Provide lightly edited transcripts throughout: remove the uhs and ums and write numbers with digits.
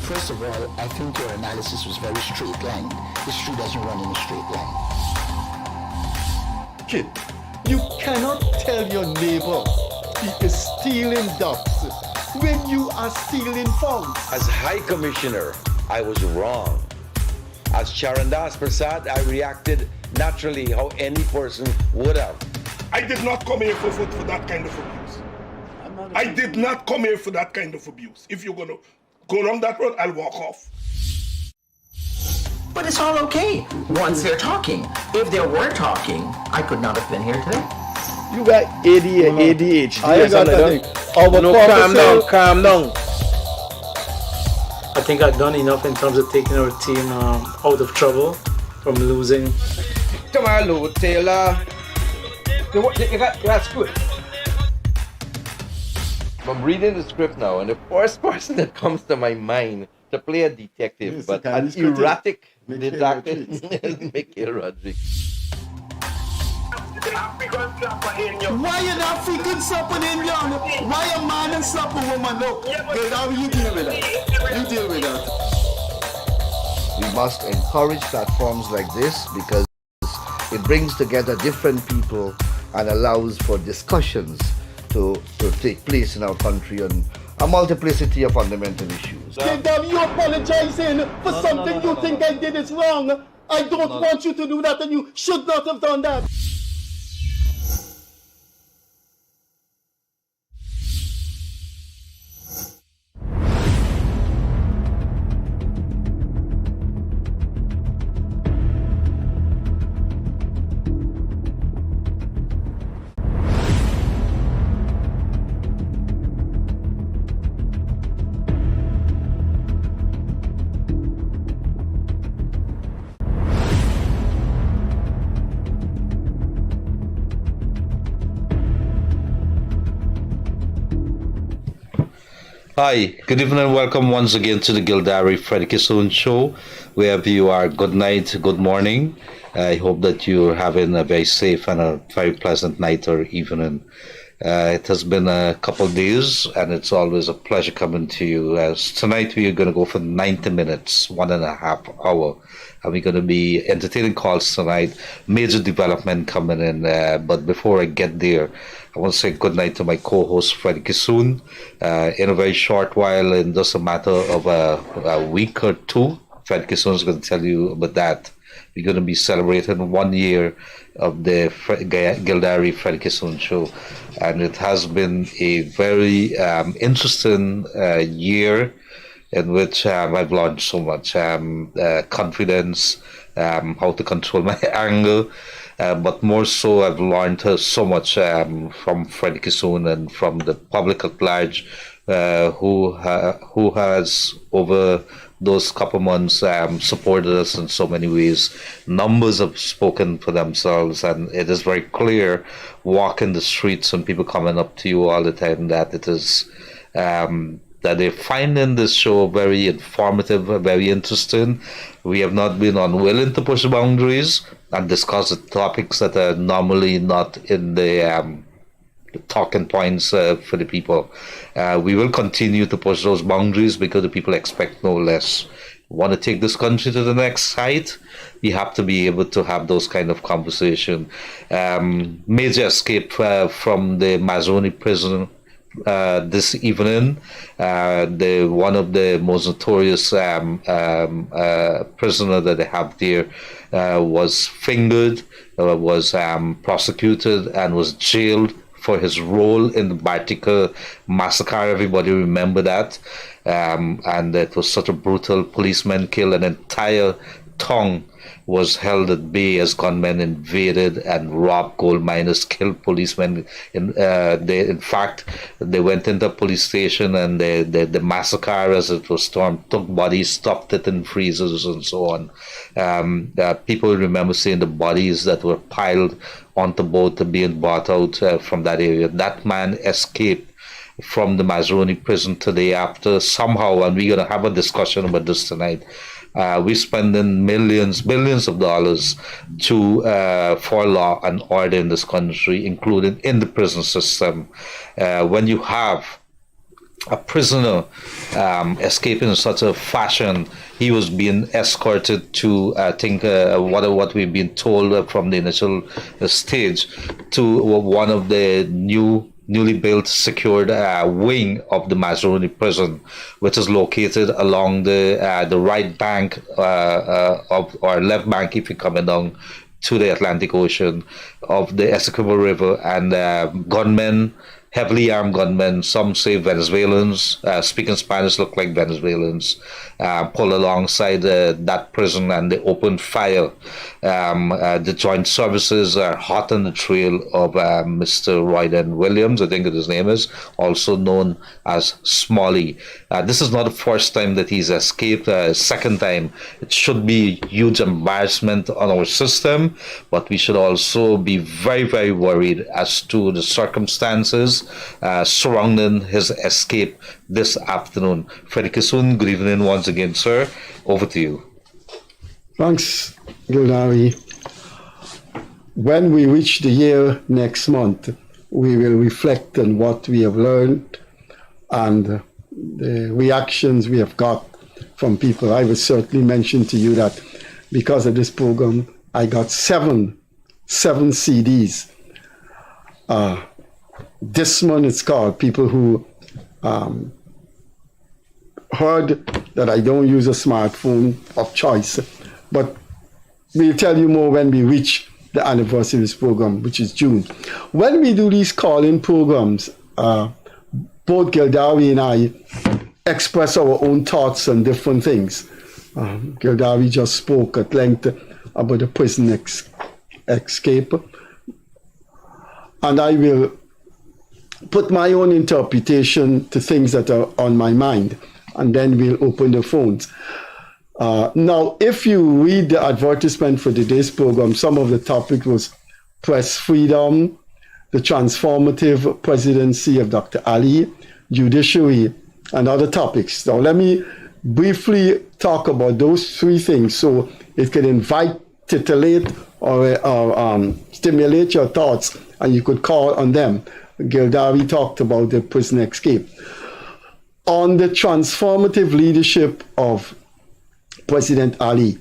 First of all, I think your analysis was very straight line. History doesn't run in a straight line. Kid, you cannot tell your neighbor he is stealing ducks when you are stealing funds. As High Commissioner, I was wrong. As Charandas Prasad, I reacted naturally how any person would have. I did not come here for that kind of abuse. I did not come here for that kind of abuse. If you're going to go down that road, I'll walk off. But it's all okay once they're talking. If they were talking, I could not have been here today. You got ADHD. I ain't got nothing. Calm down. I think I've done enough in terms of taking our team out of trouble from losing. Come on, Lou Taylor. That's good. I'm reading the script now, and the first person that comes to my mind to play a detective, Yes, but the an Chinese critic. erratic Mikhail detective, Rodriguez. is Mikhail Rodriguez. Why an African slapping Indian? Why a man and slap a woman? Look, how you deal with that? You deal with that. We must encourage platforms like this because it brings together different people and allows for discussions to take place in our country on a multiplicity of fundamental issues. Gildarie, you apologizing for something you think I did is wrong. I don't want you to do that, and you should not have done that. Hi, good evening and welcome once again to the Gildarie Freddie Kissoon show. Wherever you are, good night, good morning. I hope that you're having a very safe and a very pleasant night or evening. It has been a couple of days and it's always a pleasure coming to you. Tonight we are going to go for 90 minutes, 1.5 hour. And we're going to be entertaining calls tonight. Major development coming in. But before I get there, I want to say good night to my co-host Freddie Kissoon. In a very short while, in just a matter of a week or two, Freddie Kissoon is going to tell you about that. We're going to be celebrating 1 year of the Gildarie Freddie Kissoon show. And it has been a very interesting year in which I've learned so much. Confidence, how to control my anger. But more so, I've learned so much from Freddie Kissoon and from the public at large, who has over those couple months supported us in so many ways. Numbers have spoken for themselves, and it is very clear, walking the streets and people coming up to you all the time, that it is that they're finding this show very informative, very interesting. We have not been unwilling to push boundaries and discuss the topics that are normally not in the talking points for the people. We will continue to push those boundaries because the people expect no less. Want to take this country to the next height? We have to be able to have those kind of conversation. Major escape from the Mazzoni prison this evening. One of the most notorious prisoner that they have there was fingered, was prosecuted, and was jailed for his role in the Bartica massacre. Everybody remember that. And it was such a brutal policeman kill. An entire town was held at bay as gunmen invaded and robbed gold miners, killed policemen. In fact, they went into a police station and the massacre, as it was stormed, took bodies, stuffed it in freezers and so on. People remember seeing the bodies that were piled onto boat being brought out from that area. That man escaped from the Mazzoni prison today after somehow, and we're going to have a discussion about this tonight. We're spending billions of dollars for law and order in this country, including in the prison system. When you have a prisoner escaping in such a fashion. He was being escorted to, I think, what we've been told from the initial stage, to one of the newly built secured wing of the Mazaruni prison, which is located along the right bank or left bank if you're coming down to the Atlantic Ocean of the Essequibo River. And gunmen, heavily armed gunmen, some say Venezuelans, speaking Spanish, look like Venezuelans, pull alongside that prison, and they opened fire. The joint services are hot on the trail of Mr. Royden Williams, I think his name is, also known as Smalley. This is not the first time that he's escaped. Second time. It should be huge embarrassment on our system, but we should also be very, very worried as to the circumstances surrounding his escape this afternoon. Freddie Kissoon, good evening once again, sir. Over to you. Thanks, Gildarie. When we reach the year next month, we will reflect on what we have learned and the reactions we have got from people. I will certainly mention to you that because of this program, I got seven CDs. This one is called people who heard that I don't use a smartphone of choice. But we'll tell you more when we reach the anniversary of this program, which is June. When we do these call-in programs, both Gildarie and I express our own thoughts on different things. Gildarie just spoke at length about the prison escape. And I will put my own interpretation to things that are on my mind, and then we'll open the phones. Now, if you read the advertisement for today's program, some of the topic was press freedom, the transformative presidency of Dr. Ali, judiciary, and other topics. Now, let me briefly talk about those three things so it can invite, titillate, or stimulate your thoughts, and you could call on them. Gildarie talked about the prison escape. On the transformative leadership of President Ali,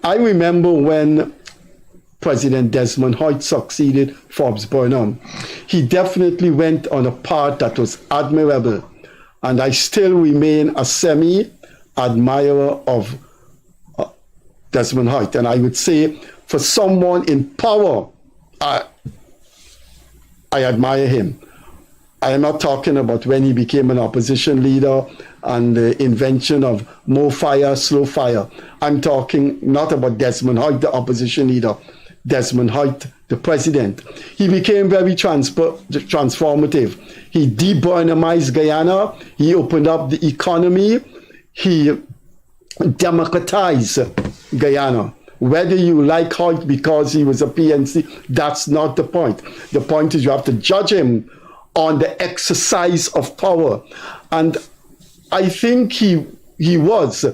I remember when President Desmond Hoyt succeeded Forbes Burnham. He definitely went on a path that was admirable, and I still remain a semi-admirer of Desmond Hoyt. And I would say for someone in power, I admire him. I am not talking about when he became an opposition leader and the invention of more fire, slow fire. I'm talking not about Desmond Hoyt, the opposition leader, Desmond Hoyt, the president. He became very transformative. He de-Burnhamized Guyana. He opened up the economy. He democratized Guyana. Whether you like Hoyt because he was a PNC, that's not the point. The point is you have to judge him on the exercise of power. And I think he was a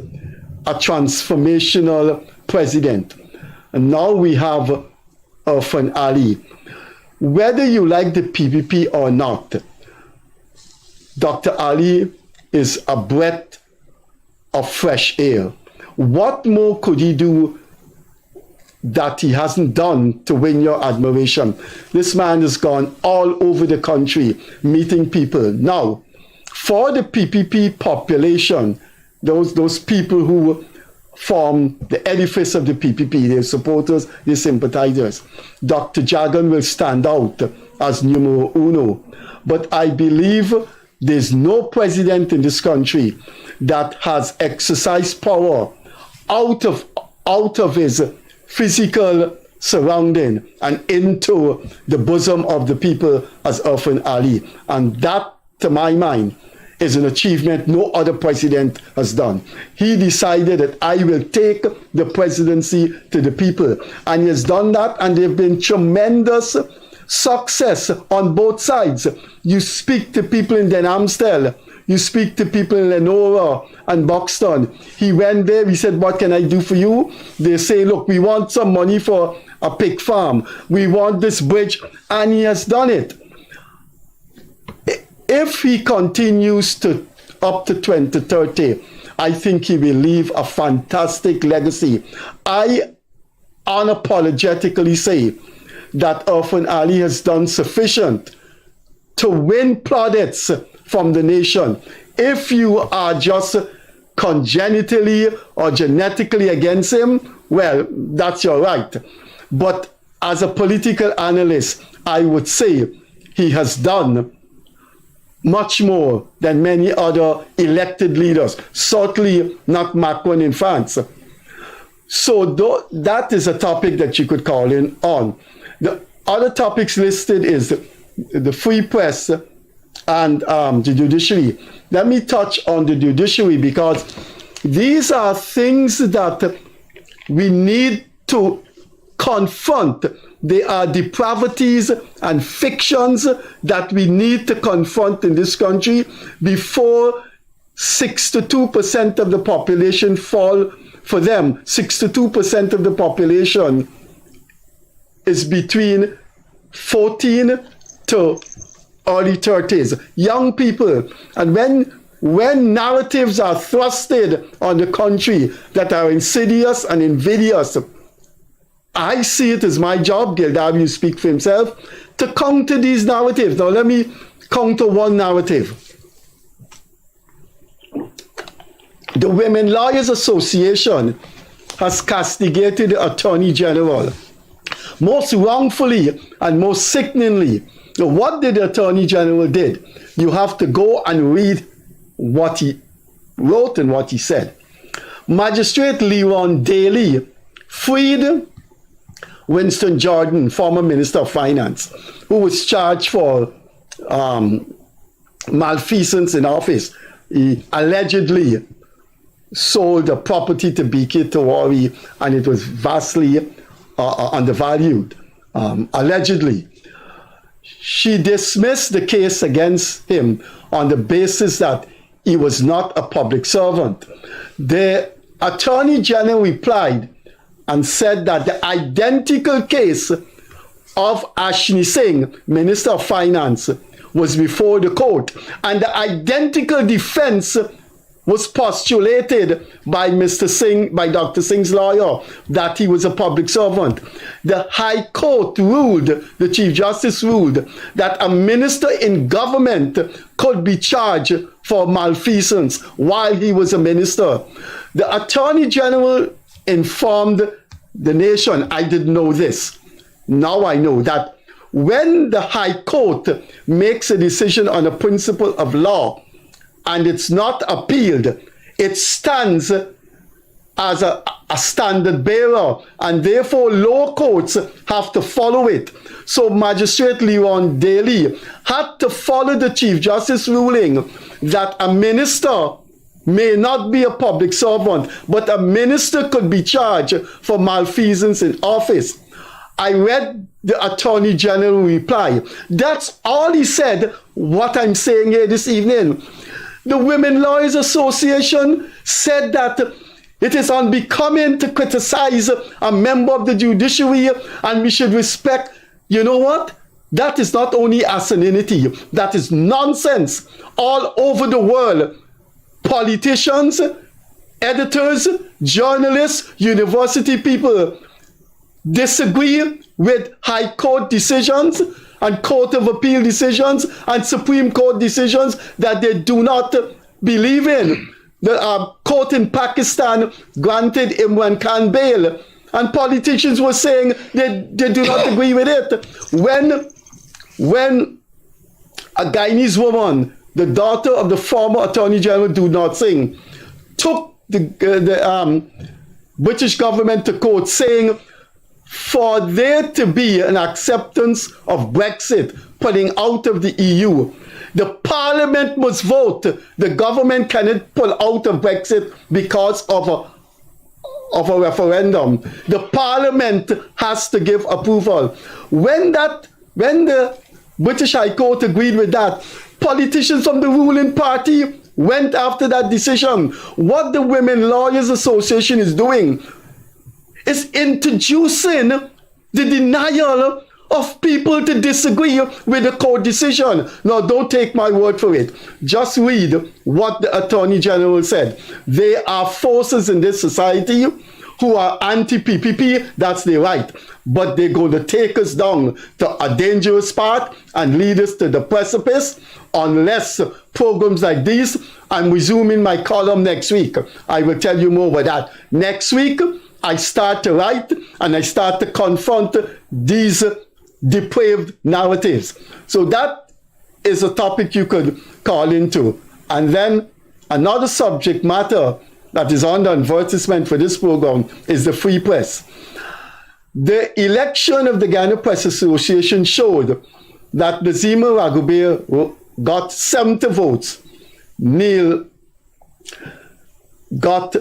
transformational president. And now we have Irfan Ali. Whether you like the PPP or not, Dr. Ali is a breath of fresh air. What more could he do that he hasn't done to win your admiration? This man has gone all over the country meeting people. Now, for the PPP population, those people who form the edifice of the PPP, their supporters, their sympathizers, Dr. Jagan will stand out as numero uno. But I believe there's no president in this country that has exercised power out of his physical surrounding and into the bosom of the people as Irfan Ali. And that, to my mind, is an achievement no other president has done. He decided that I will take the presidency to the people. And he has done that, and there have been tremendous success on both sides. You speak to people in Den Amstel, you speak to people in Lenora and Buxton. He went there, he said, what can I do for you? They say, look, we want some money for a pig farm. We want this bridge, and he has done it. If he continues to up to 2030, I think he will leave a fantastic legacy. I unapologetically say that Irfan Ali has done sufficient to win plaudits from the nation. If you are just congenitally or genetically against him, well, that's your right. But as a political analyst, I would say he has done much more than many other elected leaders, certainly not Macron in France. So that is a topic that you could call in on. The other topics listed is the free press and the judiciary. Let me touch on the judiciary because these are things that we need to confront. They are depravities and fictions that we need to confront in this country before 62% of the population fall for them. 62% of the population is between 14 to early 30s. Young people. And when narratives are thrusted on the country that are insidious and invidious, I see it as my job, Gildarie will speak for himself, to counter these narratives. Now let me counter one narrative. The Women Lawyers Association has castigated the Attorney General most wrongfully and most sickeningly. Now, what did the Attorney General did? You have to go and read what he wrote and what he said. Magistrate Leron Daley freed Winston Jordan, former Minister of Finance, who was charged for malfeasance in office. He allegedly sold a property to BK Tawari and it was vastly undervalued, allegedly. She dismissed the case against him on the basis that he was not a public servant. The Attorney General replied and said that the identical case of Ashni Singh, Minister of Finance, was before the court, and the identical defense was postulated by Mr. Singh, by Dr. Singh's lawyer, that he was a public servant. The High Court ruled, the Chief Justice ruled, that a minister in government could be charged for malfeasance while he was a minister. The Attorney General informed the nation, I didn't know this, now I know, that when the High Court makes a decision on a principle of law and it's not appealed, it stands as a standard bearer, and therefore lower courts have to follow it. So Magistrate Leron Daley had to follow the Chief Justice ruling that a minister may not be a public servant, but a minister could be charged for malfeasance in office. I read the Attorney General reply. That's all he said, what I'm saying here this evening. The Women Lawyers Association said that it is unbecoming to criticize a member of the judiciary and we should respect. You know what? That is not only asininity, that is nonsense. All over the world, politicians, editors, journalists, university people disagree with High Court decisions and Court of Appeal decisions and Supreme Court decisions that they do not believe in. The court in Pakistan granted Imran Khan bail, and politicians were saying they do not agree with it. When a Guyanese woman, the daughter of the former Attorney General Do Not Singh, took the British government to court saying, for there to be an acceptance of Brexit, pulling out of the EU, the Parliament must vote. The government cannot pull out of Brexit because of a referendum. The Parliament has to give approval. When the British High Court agreed with that, politicians from the ruling party went after that decision. What the Women Lawyers Association is doing is introducing the denial of people to disagree with the court decision. Now, don't take my word for it. Just read what the Attorney General said. There are forces in this society who are anti-PPP, that's their right. But they're going to take us down to a dangerous path and lead us to the precipice unless programs like these. I'm resuming my column next week. I will tell you more about that. Next week, I start to write and I start to confront these depraved narratives. So that is a topic you could call into. And then another subject matter that is on the advertisement for this program is the free press. The election of the Ghana Press Association showed that Nazima Ragubir got 70 votes. Neil got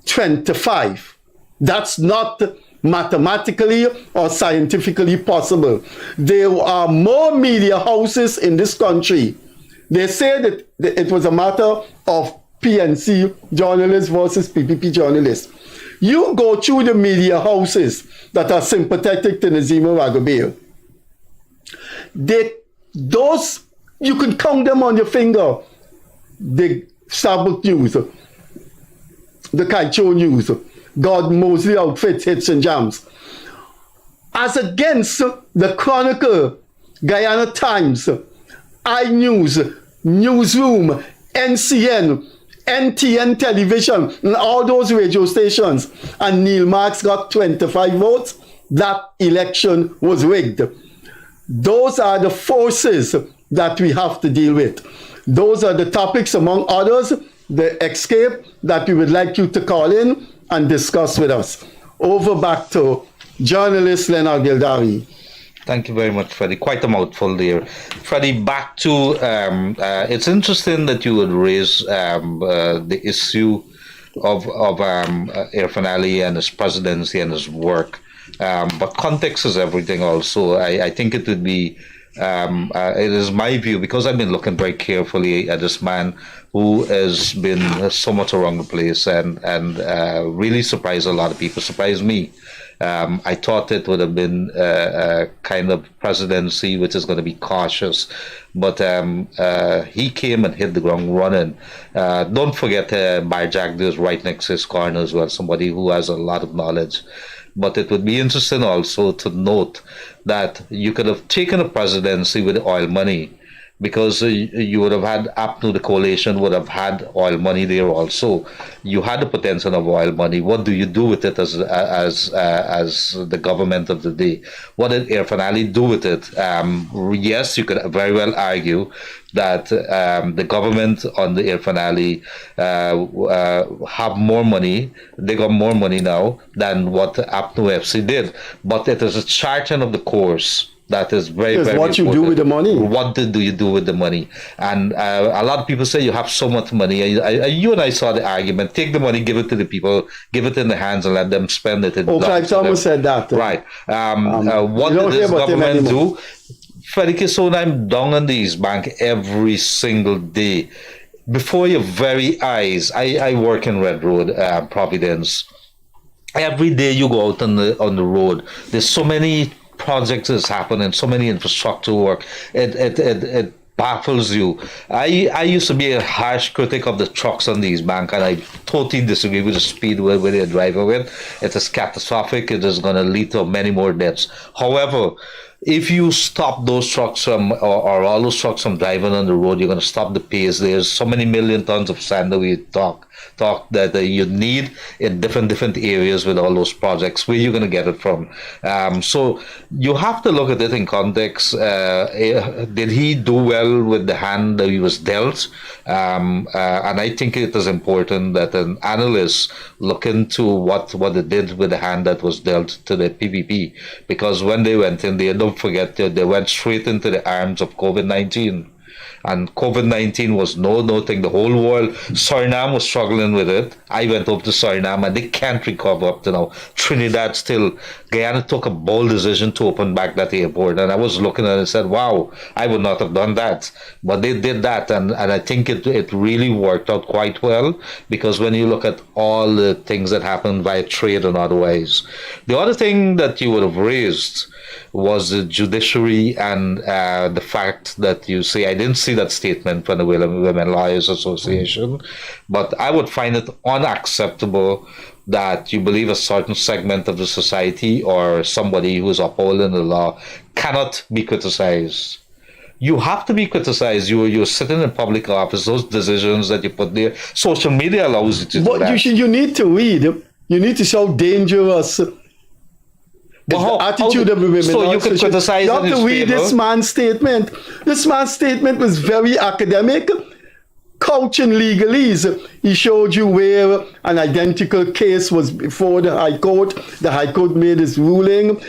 25. That's not mathematically or scientifically possible. There are more media houses in this country. They say that it was a matter of PNC journalists versus PPP journalists. You go through the media houses that are sympathetic to Nazima Ragubir. Those, you can count them on your finger. The Sabbath News, the Kaicho News, God Mosley Outfits, Hits and Jams. As against the Chronicle, Guyana Times, iNews, Newsroom, NCN, NTN Television, and all those radio stations. And Neil Marks got 25 votes. That election was rigged. Those are the forces that we have to deal with. Those are the topics, among others, the escape that we would like you to call in and discuss with us. Over back to journalist Leonard Gildarie. Thank you very much, Freddie. Quite a mouthful there. Freddie, back to, it's interesting that you would raise the issue of Irfan Ali and his presidency and his work. But context is everything also. I think it would be, it is my view, because I've been looking very carefully at this man who has been so much around the place and really surprised a lot of people, surprised me. I thought it would have been a kind of presidency which is going to be cautious, but he came and hit the ground running. Don't forget Barjagd is right next to his corner as well, somebody who has a lot of knowledge. But it would be interesting also to note that you could have taken a presidency with oil money, because you would have had APNU, the coalition would have had oil money there also. You had the potential of oil money. What do you do with it as the government of the day? What did Irfan Ali do with it? Yes, you could very well argue that the government under Irfan Ali have more money. They got more money now than what APNU FC did. But it is a charting of the course. That is very, very what important. You do with the money. What do you do with the money? And a lot of people say you have so much money. You and I saw the argument. Take the money, give it to the people, give it in the hands and let them spend it. Clive Thomas said that. Right. What did this government do? Freddie Kissoon, I'm down on these bank every single day. Before your very eyes, I work in Red Road, Providence. Every day you go out on the road, there's so many projects that's happening, so many infrastructure work. It baffles you. I used to be a harsh critic of the trucks on these banks, and I totally disagree with the speed where they're driving with. It is catastrophic. It is going to lead to many more deaths. However, if you stop those trucks from, or all those trucks from driving on the road, you're going to stop the pace. There's so many million tons of sand that we talk that you need in different areas with all those projects. Where you're going to get it from? So you have to look at it in context. Did he do well with the hand that he was dealt? And I think it is important that an analyst look into what they did with the hand that was dealt to the PPP, because when they went in there, don't forget, they went straight into the arms of COVID-19. And COVID-19 was no thing. The whole world, Suriname was struggling with it. I went up to Suriname and they can't recover up to now. Trinidad still. Guyana took a bold decision to open back that airport. And I was looking at it and said, wow, I would not have done that. But they did that. And I think it really worked out quite well, because when you look at all the things that happened via trade and otherwise. The other thing that you would have raised was the judiciary and the fact that you say, I didn't see that statement from the Women Lawyers Association, but I would find it unacceptable that you believe a certain segment of the society or somebody who is upholding the law cannot be criticized. You have to be criticized. You're sitting in public office. Those decisions that you put there, social media allows you to do that. You need to read. You need to show dangerous. The attitude of the women. So you can criticize. You have to read this man's statement. This man's statement was very academic, couching legalese. He showed you where an identical case was before the High Court. The High Court made its ruling.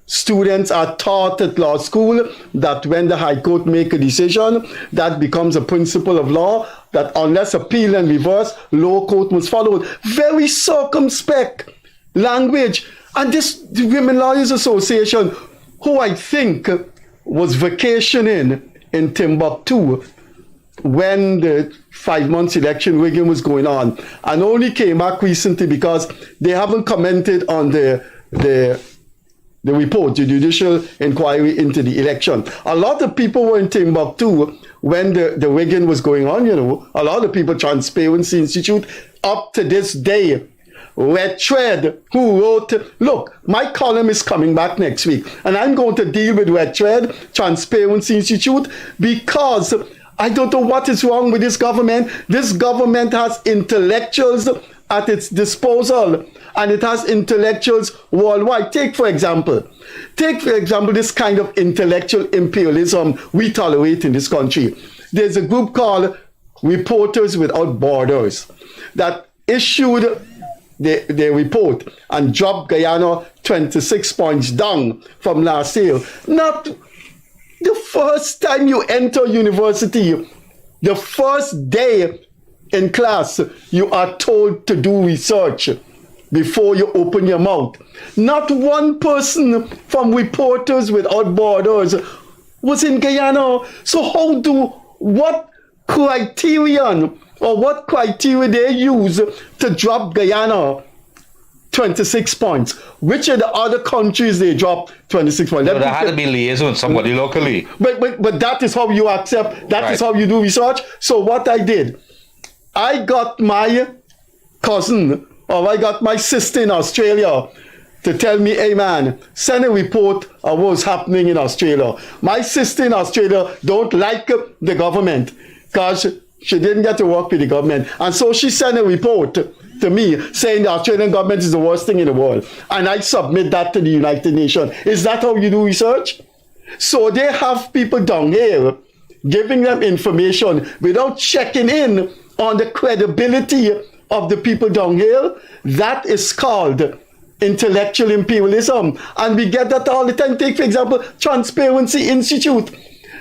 Students are taught at law school that when the High Court make a decision, that becomes a principle of law, that unless appeal and reverse, lower court must follow. Very circumspect language. And the Women Lawyers Association, who I think was vacationing in Timbuktu when the 5 months election rigging was going on, and only came back recently because they haven't commented on the report, the judicial inquiry into the election. A lot of people were in Timbuktu when the rigging was going on, a lot of people, Transparency Institute, up to this day. Red Thread, who wrote, look, my column is coming back next week, and I'm going to deal with Red Thread, Transparency Institute, because I don't know what is wrong with this government. This government has intellectuals at its disposal, and it has intellectuals worldwide. Take, for example, this kind of intellectual imperialism we tolerate in this country. There's a group called Reporters Without Borders that issued their report and dropped Guyana 26 points down from last year. Not the first time you enter university, the first day in class, you are told to do research before you open your mouth. Not one person from Reporters Without Borders was in Guyana. So what criterion or what criteria they use to drop Guyana 26 points? Which of the other countries they dropped 26 points? But there had to be liaison with somebody locally. But that is how you accept, that is how you do research. So what I did, I got my cousin, or I got my sister in Australia to tell me, hey man, send a report of what's happening in Australia. My sister in Australia don't like the government because she didn't get to work with the government. And so she sent a report to me saying the Australian government is the worst thing in the world. And I submit that to the United Nations. Is that how you do research? So they have people down here giving them information without checking in on the credibility of the people down here. That is called intellectual imperialism. And we get that all the time. Take, for example, Transparency Institute.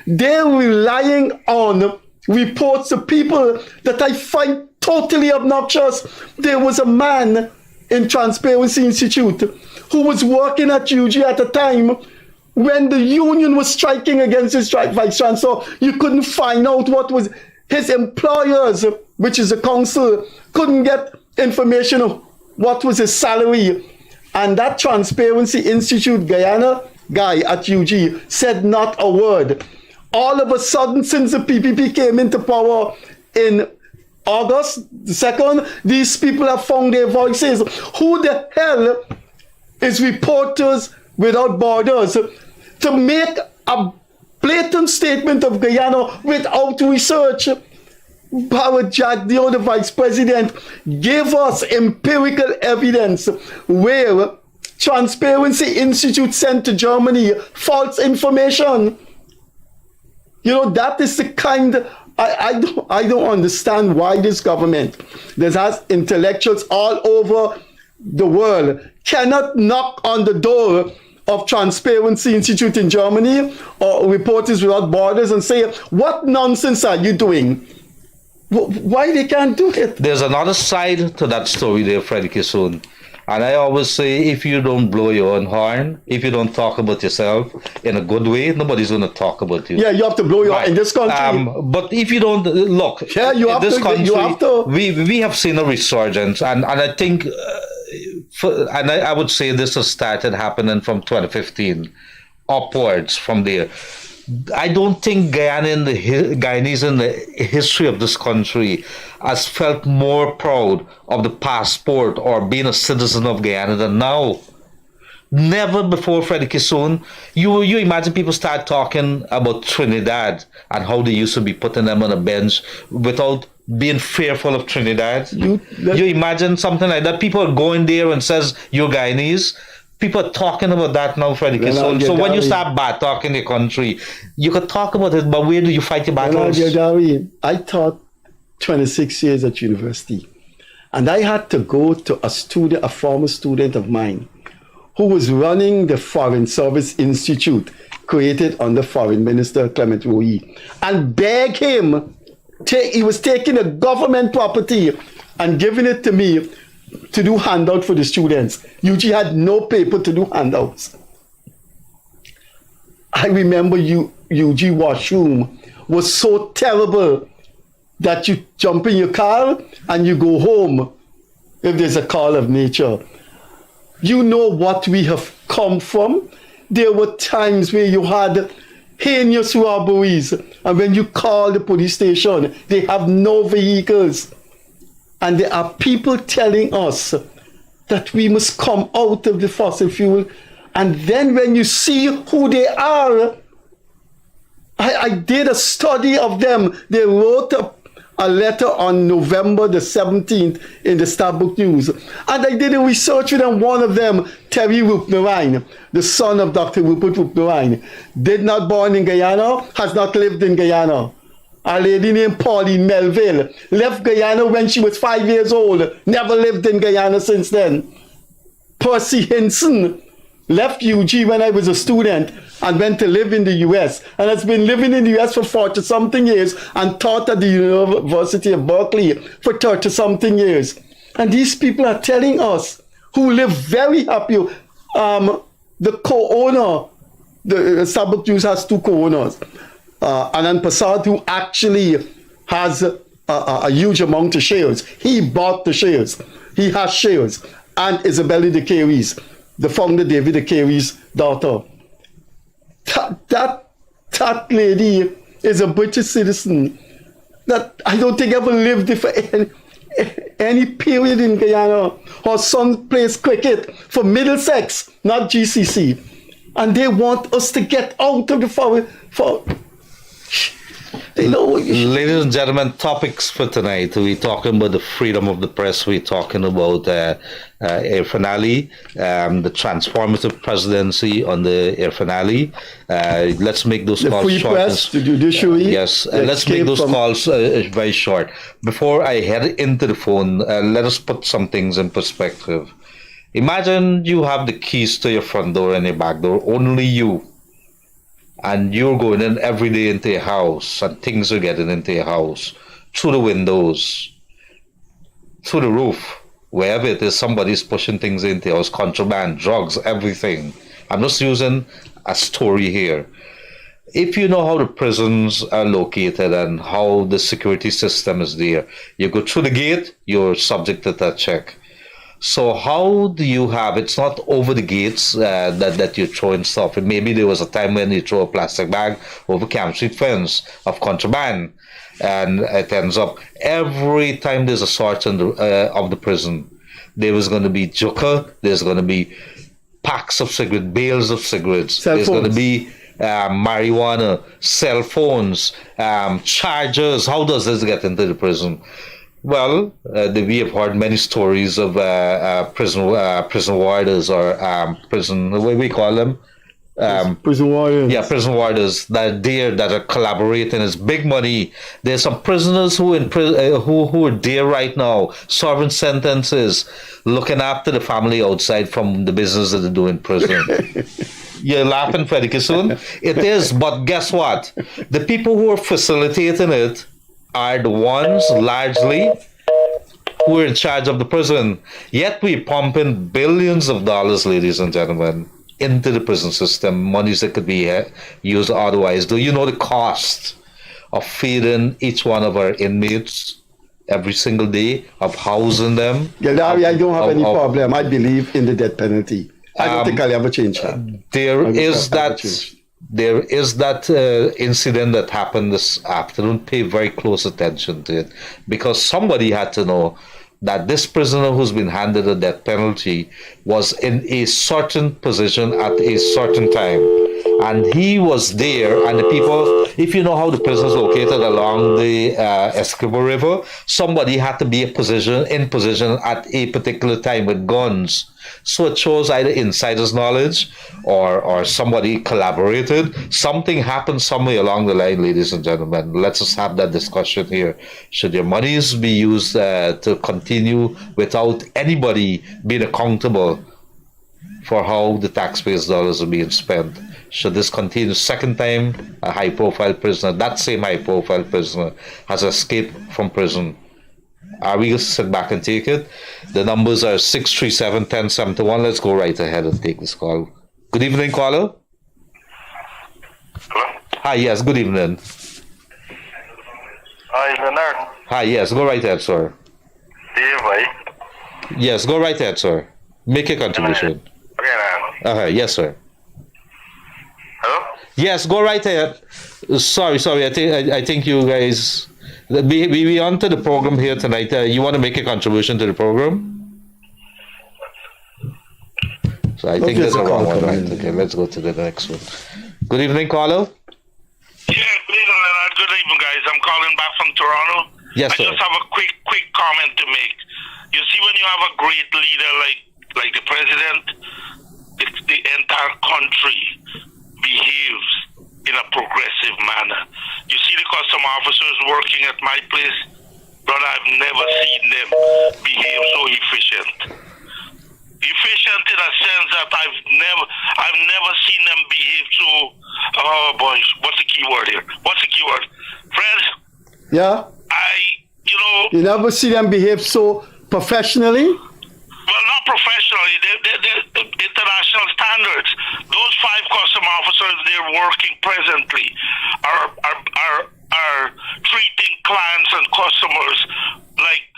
They're relying on reports of people that I find totally obnoxious. There was a man in Transparency Institute who was working at UG at a time when the union was striking against his vice chancellor. You couldn't find out what was his employers, which is the council, couldn't get information of what was his salary. And that Transparency Institute Guyana guy at UG said not a word. All of a sudden, since the PPP came into power in August 2nd, these people have found their voices. Who the hell is Reporters Without Borders to make a blatant statement of Guyana without research? Howard Jack, the other vice president, gave us empirical evidence where Transparency Institute sent to Germany false information. That is the kind. I don't understand why this government that has intellectuals all over the world cannot knock on the door of Transparency Institute in Germany or Reporters Without Borders and say, what nonsense are you doing? Why they can't do it? There's another side to that story there, Freddie Kissoon. And I always say, if you don't blow your own horn, if you don't talk about yourself in a good way, nobody's going to talk about you. Yeah, you have to blow your in this country. But if you don't look, yeah, you have this to, country, you have to. We have seen a resurgence, and I think, I would say this has started happening from 2015 upwards from there. I don't think Guyanese in the history of this country has felt more proud of the passport or being a citizen of Guyana than now. Never before, Freddie Kissoon. You imagine people start talking about Trinidad and how they used to be putting them on a bench without being fearful of Trinidad. You imagine something like that? People are going there and says, you're Guyanese. People are talking about that now, Freddie Kissoon. So when you start talking your country, you could talk about it, but where do you fight your battles? Gildarie, I taught 26 years at university, and I had to go to a former student of mine, who was running the Foreign Service Institute created under Foreign Minister Clement Roy, and beg him, he was taking a government property and giving it to me to do handout for the students. UG had no paper to do handouts. I remember UG washroom was so terrible that you jump in your car and you go home if there's a call of nature. You know what we have come from. There were times where you had heinous robberies, and when you call the police station, they have no vehicles. And there are people telling us that we must come out of the fossil fuel. And then when you see who they are, I did a study of them. They wrote a letter on November the 17th in the Starbuck News. And I did a research with them. One of them, Terry Roopnarine, the son of Dr. Rupert Roopnarine, did not born in Guyana, has not lived in Guyana. A lady named Pauline Melville left Guyana when she was 5 years old, never lived in Guyana since then. Percy Hinson left UG when I was a student and went to live in the US, and has been living in the US for 40-something years and taught at the University of Berkeley for 30-something years. And these people are telling us, who live very happy. The co-owner, the Starbuck News has two co-owners. Anand Prasad, who actually has a huge amount of shares. He bought the shares. He has shares. And Isabella de Caries, the founder, David de Caries' daughter. That lady is a British citizen that I don't think ever lived for any period in Guyana. Her son plays cricket for Middlesex, not GCC. And they want us to get out of the forest. Ladies and gentlemen, topics for tonight. We're talking about the freedom of the press. We're talking about Irfaan Ali, the transformative presidency on the Irfaan Ali. Let's make those calls free short. Press, the judiciary. Yes, let's make those calls very short. Before I head into the phone, let us put some things in perspective. Imagine you have the keys to your front door and your back door, only you. And you're going in every day into your house, and things are getting into your house, through the windows, through the roof, wherever it is, somebody's pushing things into your house, contraband, drugs, everything. I'm just using a story here. If you know how the prisons are located and how the security system is there, you go through the gate, you're subject to that check. So how do you have, it's not over the gates that you're throwing stuff. Maybe there was a time when you throw a plastic bag over Camp Street fence of contraband, and it ends up, every time there's a search of the prison, there was going to be juka, there's going to be packs of cigarettes, bales of cigarettes, there's going to be marijuana, cell phones, chargers. How does this get into the prison? Well, we have heard many stories of prison warders or prison, what do we call them? prison warriors. Yeah, prison warders that are there, that are collaborating. It's big money. There's some prisoners who who are there right now, serving sentences, looking after the family outside from the business that they do in prison. You're laughing, Freddie Kissoon. It is, but guess what? The people who are facilitating it are the ones largely who are in charge of the prison. Yet we pump in billions of dollars, ladies and gentlemen, into the prison system, monies that could be used otherwise. Do you know the cost of feeding each one of our inmates every single day, of housing them? Gildarie, I don't have any problem. I believe in the death penalty. I don't think I'll ever change that. There is that incident that happened this afternoon. Pay very close attention to it, because somebody had to know that this prisoner who's been handed a death penalty was in a certain position at a certain time. And he was there, and the people, if you know how the prison is located along the Essequibo River, somebody had to be in position at a particular time with guns. So it shows either insider's knowledge or somebody collaborated. Something happened somewhere along the line, ladies and gentlemen. Let's just have that discussion here. Should your monies be used to continue without anybody being accountable for how the taxpayers' dollars are being spent? Should this continue? Second time, a high-profile prisoner, that same high-profile prisoner, has escaped from prison. Are we going to sit back and take it? The numbers are 637-1071. Let's go right ahead and take this call. Good evening, caller. Hello? Hi, yes, good evening. Hi, Leonard. Hi, yes, go right ahead, sir. Dave, right? Yes, go right ahead, sir. Make a contribution. Okay, yes, sir. Hello? Yes, go right ahead. Sorry. I think you guys. We on to the program here tonight. You want to make a contribution to the program? So I think there's a wrong one, right? Okay, let's go to the next one. Good evening, caller. Yeah, good evening, Leonard. Good evening, guys. I'm calling back from Toronto. Yes, sir. I just have a quick comment to make. You see, when you have a great leader like the president, the entire country behaves in a progressive manner. You see the custom officers working at my place, brother, I've never seen them behave so efficient. Efficient in a sense that I've never seen them behave so, oh boy, what's the key word here? Fred? Yeah? You never see them behave so professionally? Well, not professionally. They're international standards. Those 5 custom officers they're working presently are treating clients and customers like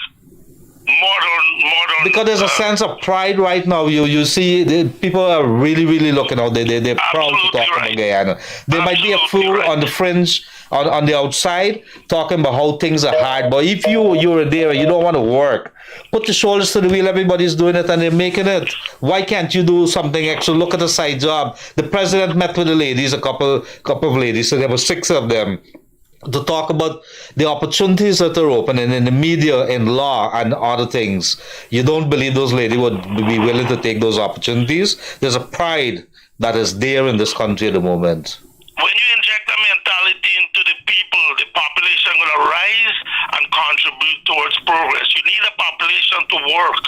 modern. Because there's a sense of pride right now. You see, the people are really looking out. They're proud to talk about Guyana. There might be a fool on the fringe, on the outside, talking about how things are hard. But if you're there, you don't want to work. Put the shoulders to the wheel. Everybody's doing it and they're making it. Why can't you do something extra? Look at the side job. The president met with the ladies, a couple of ladies, so there were 6 of them, to talk about the opportunities that are opening in the media, in law, and other things. You don't believe those ladies would be willing to take those opportunities? There's a pride that is there in this country at the moment. When you inject a mentality into the people, the population is going to rise and contribute towards progress. You need a population to work.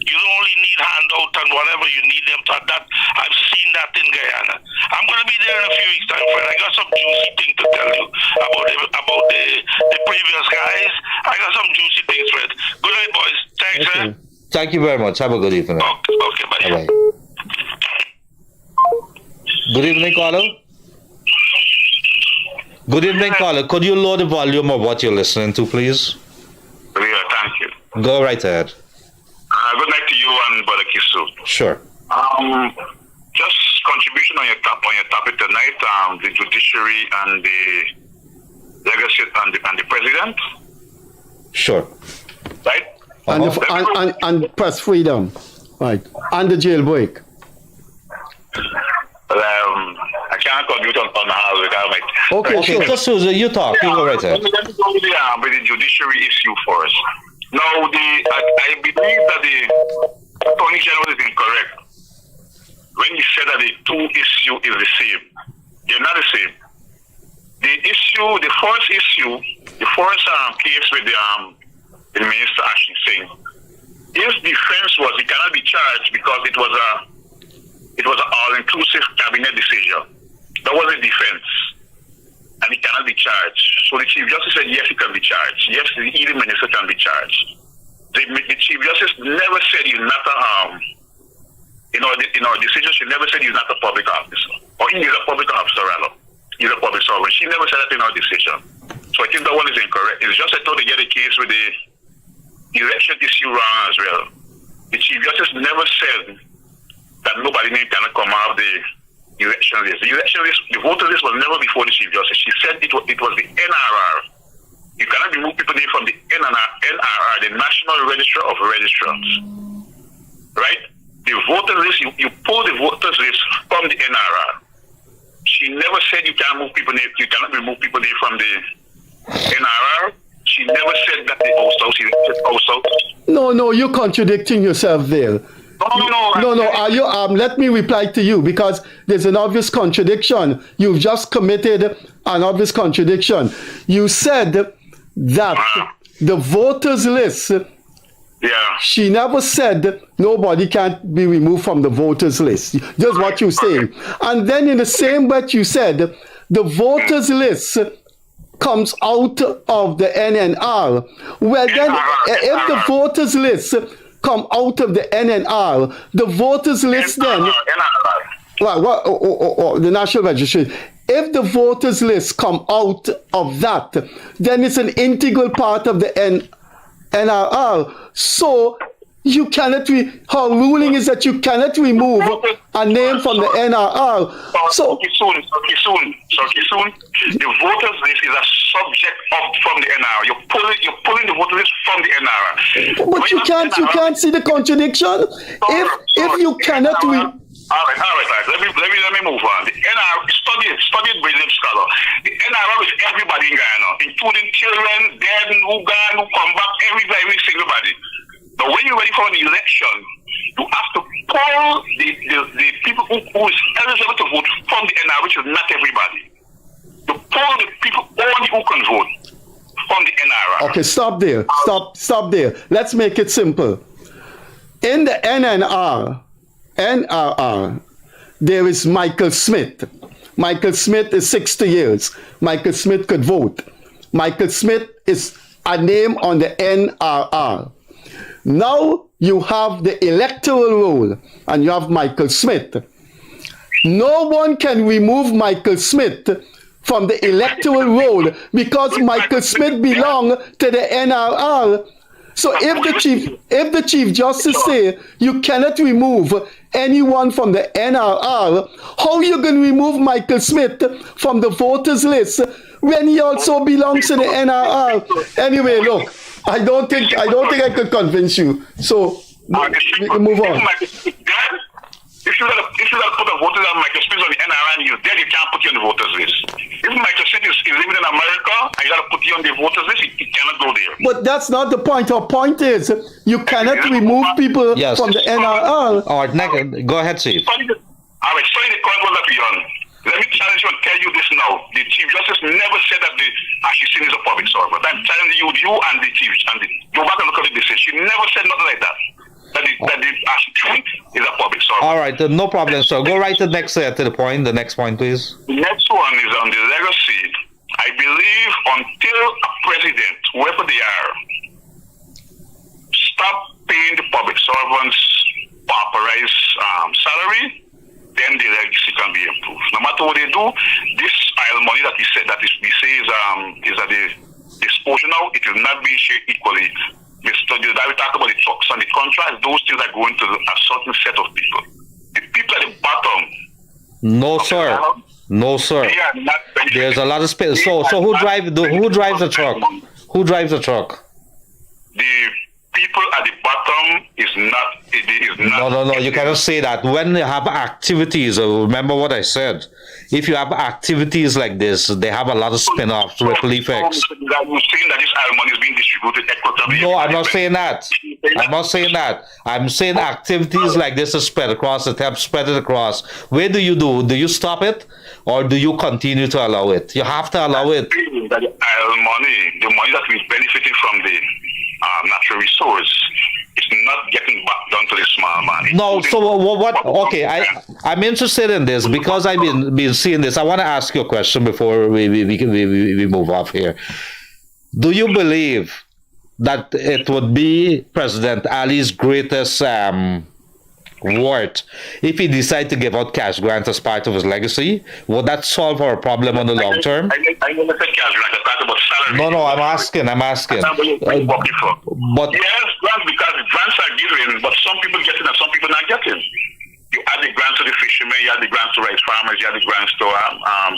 You don't only need handout and whatever, you need them to that. I've seen that in Guyana. I'm going to be there in a few weeks' time, Fred. I got some juicy things to tell you about the previous guys. I got some juicy things, Fred. Good night, boys. Thanks, Okay. Thank you very much. Have a good evening. Okay, bye. Bye-bye. Good evening, caller. Good evening, caller. Could you lower the volume of what you're listening to, please? Yeah, thank you. Go right ahead. Good night to you and Brother Kissoon. Sure. Just contribution on your topic tonight, the judiciary and the legacy and the president. Sure. Right? And press freedom. Right. And the jailbreak. I can't contribute on how we got it. Okay, sure. Just Susan, you talk. You go right ahead. Let me go with the judiciary issue first. Now, I believe that the Attorney General is incorrect when he said that the two issue is the same. They're not the same. The first case with the minister Ashley Singh, his defense was he cannot be charged because it was an all-inclusive cabinet decision. That was a defense, and he cannot be charged. So the Chief Justice said yes, he can be charged. Yes, either minister can be charged. The Chief Justice never said he's not a in our decision. She never said he's not a public officer, or he is a public officer rather. He's a public servant. She never said that in our decision. So I think that one is incorrect. It's just I thought they get a case with the election issue wrong as well. The Chief Justice never said that nobody name cannot come out of the election list. The election list, the voter list was never before the Chief Justice. She said it was the NRR. You cannot remove people name from the NRR, the National Register of Registrants. Right? The voter list, you pull the voters list from the NRR. She never said you can't move people name, you cannot remove people name from the NRR. She never said that they also. No, you're contradicting yourself there. No. Let me reply to you because there's an obvious contradiction. You've just committed an obvious contradiction. You said that the voters list. Yeah. She never said nobody can't be removed from the voters list. Just what you're saying. And then in the same breath you said the voters list comes out of the NNR. Well then, if the voters list come out of the NNR, the voters list then... the National Registry. If the voters list come out of that, then it's an integral part of the NRR. So you cannot her ruling is that you cannot remove a name from the NRR. So Kissoon, the voters list is a subject from the NRR. You're pulling the voters list from the NRR. But you can't see the contradiction. If you cannot All right. Let me move on. The NRR, studied brilliant scholar. The NRR is everybody in Guyana, including children, dead, who gone, who come back, every single body. But when you're ready for an election, you have to pull the people who is eligible to vote from the NRR, which is not everybody. You pull the people only who can vote from the NRR. Okay, stop there. Stop there. Let's make it simple. In the NRR, there is Michael Smith. Michael Smith is 60 years. Michael Smith could vote. Michael Smith is a name on the NRR. Now you have the electoral roll and you have Michael Smith. No one can remove Michael Smith from the electoral roll because Michael Smith belongs to the NRR. So if the Chief Justice say you cannot remove anyone from the NRR, how you going to remove Michael Smith from the voters list when he also belongs to the NRR? Anyway, look, I don't think I could convince you. So we can move on. If you gotta put a voter on Michael Smith on the NRR and you're dead, you can't put you on the voters list. If Michael Smith is living in America and you gotta put you on the voters list, you cannot go there. But that's not the point. Our point is you cannot remove people from the NRR. All right, go ahead, Chief. All right, sorry the point was that beyond. Let me challenge you and tell you this now. The Chief Justice never said that the Ashisin is a public servant. I'm telling you and the Chief, go back and look at the decision. She never said nothing like that. That the Ashisin is a public servant. All right, no problem. So go right to the next to the point. The next point, please. The next one is on the legacy. I believe until a president, whoever they are, stop paying the public servants pauperized salary, then the legacy can be improved. No matter what they do, this IL money that we say is at the disposal now, it will not be shared equally. Mr. Gildarie talk about the trucks and the contracts, those things are going to a certain set of people. The people at the bottom. No, sir. No, sir. There's a lot of space. So who drives the truck? Who drives the truck? The people at the bottom is not. It is not. No. You cannot say that. When you have activities, remember what I said. If you have activities like this, they have a lot of spin-offs, ripple effects. You're saying that this money is being distributed equitably. No, I'm not saying that. I'm not saying that. I'm saying activities like this are spread across, it helps spread it across. Where do you do? Do you stop it? Or do you continue to allow it? You have to allow it. That the money that we're benefiting from the natural resource, is not getting back down to the small man. No, so what? Okay, I'm interested in this because I've been seeing this. I want to ask you a question before we move off here. Do you believe that it would be President Ali's greatest word if he decided to give out cash grants as part of his legacy? Would that solve our problem on the long term? I never said cash grants. I talked about salary. No, I'm asking. But yes, grants, because grants are given, but some people get it and some people not getting. You add the grants to the fishermen, you add the grants to rice farmers, you add the grants to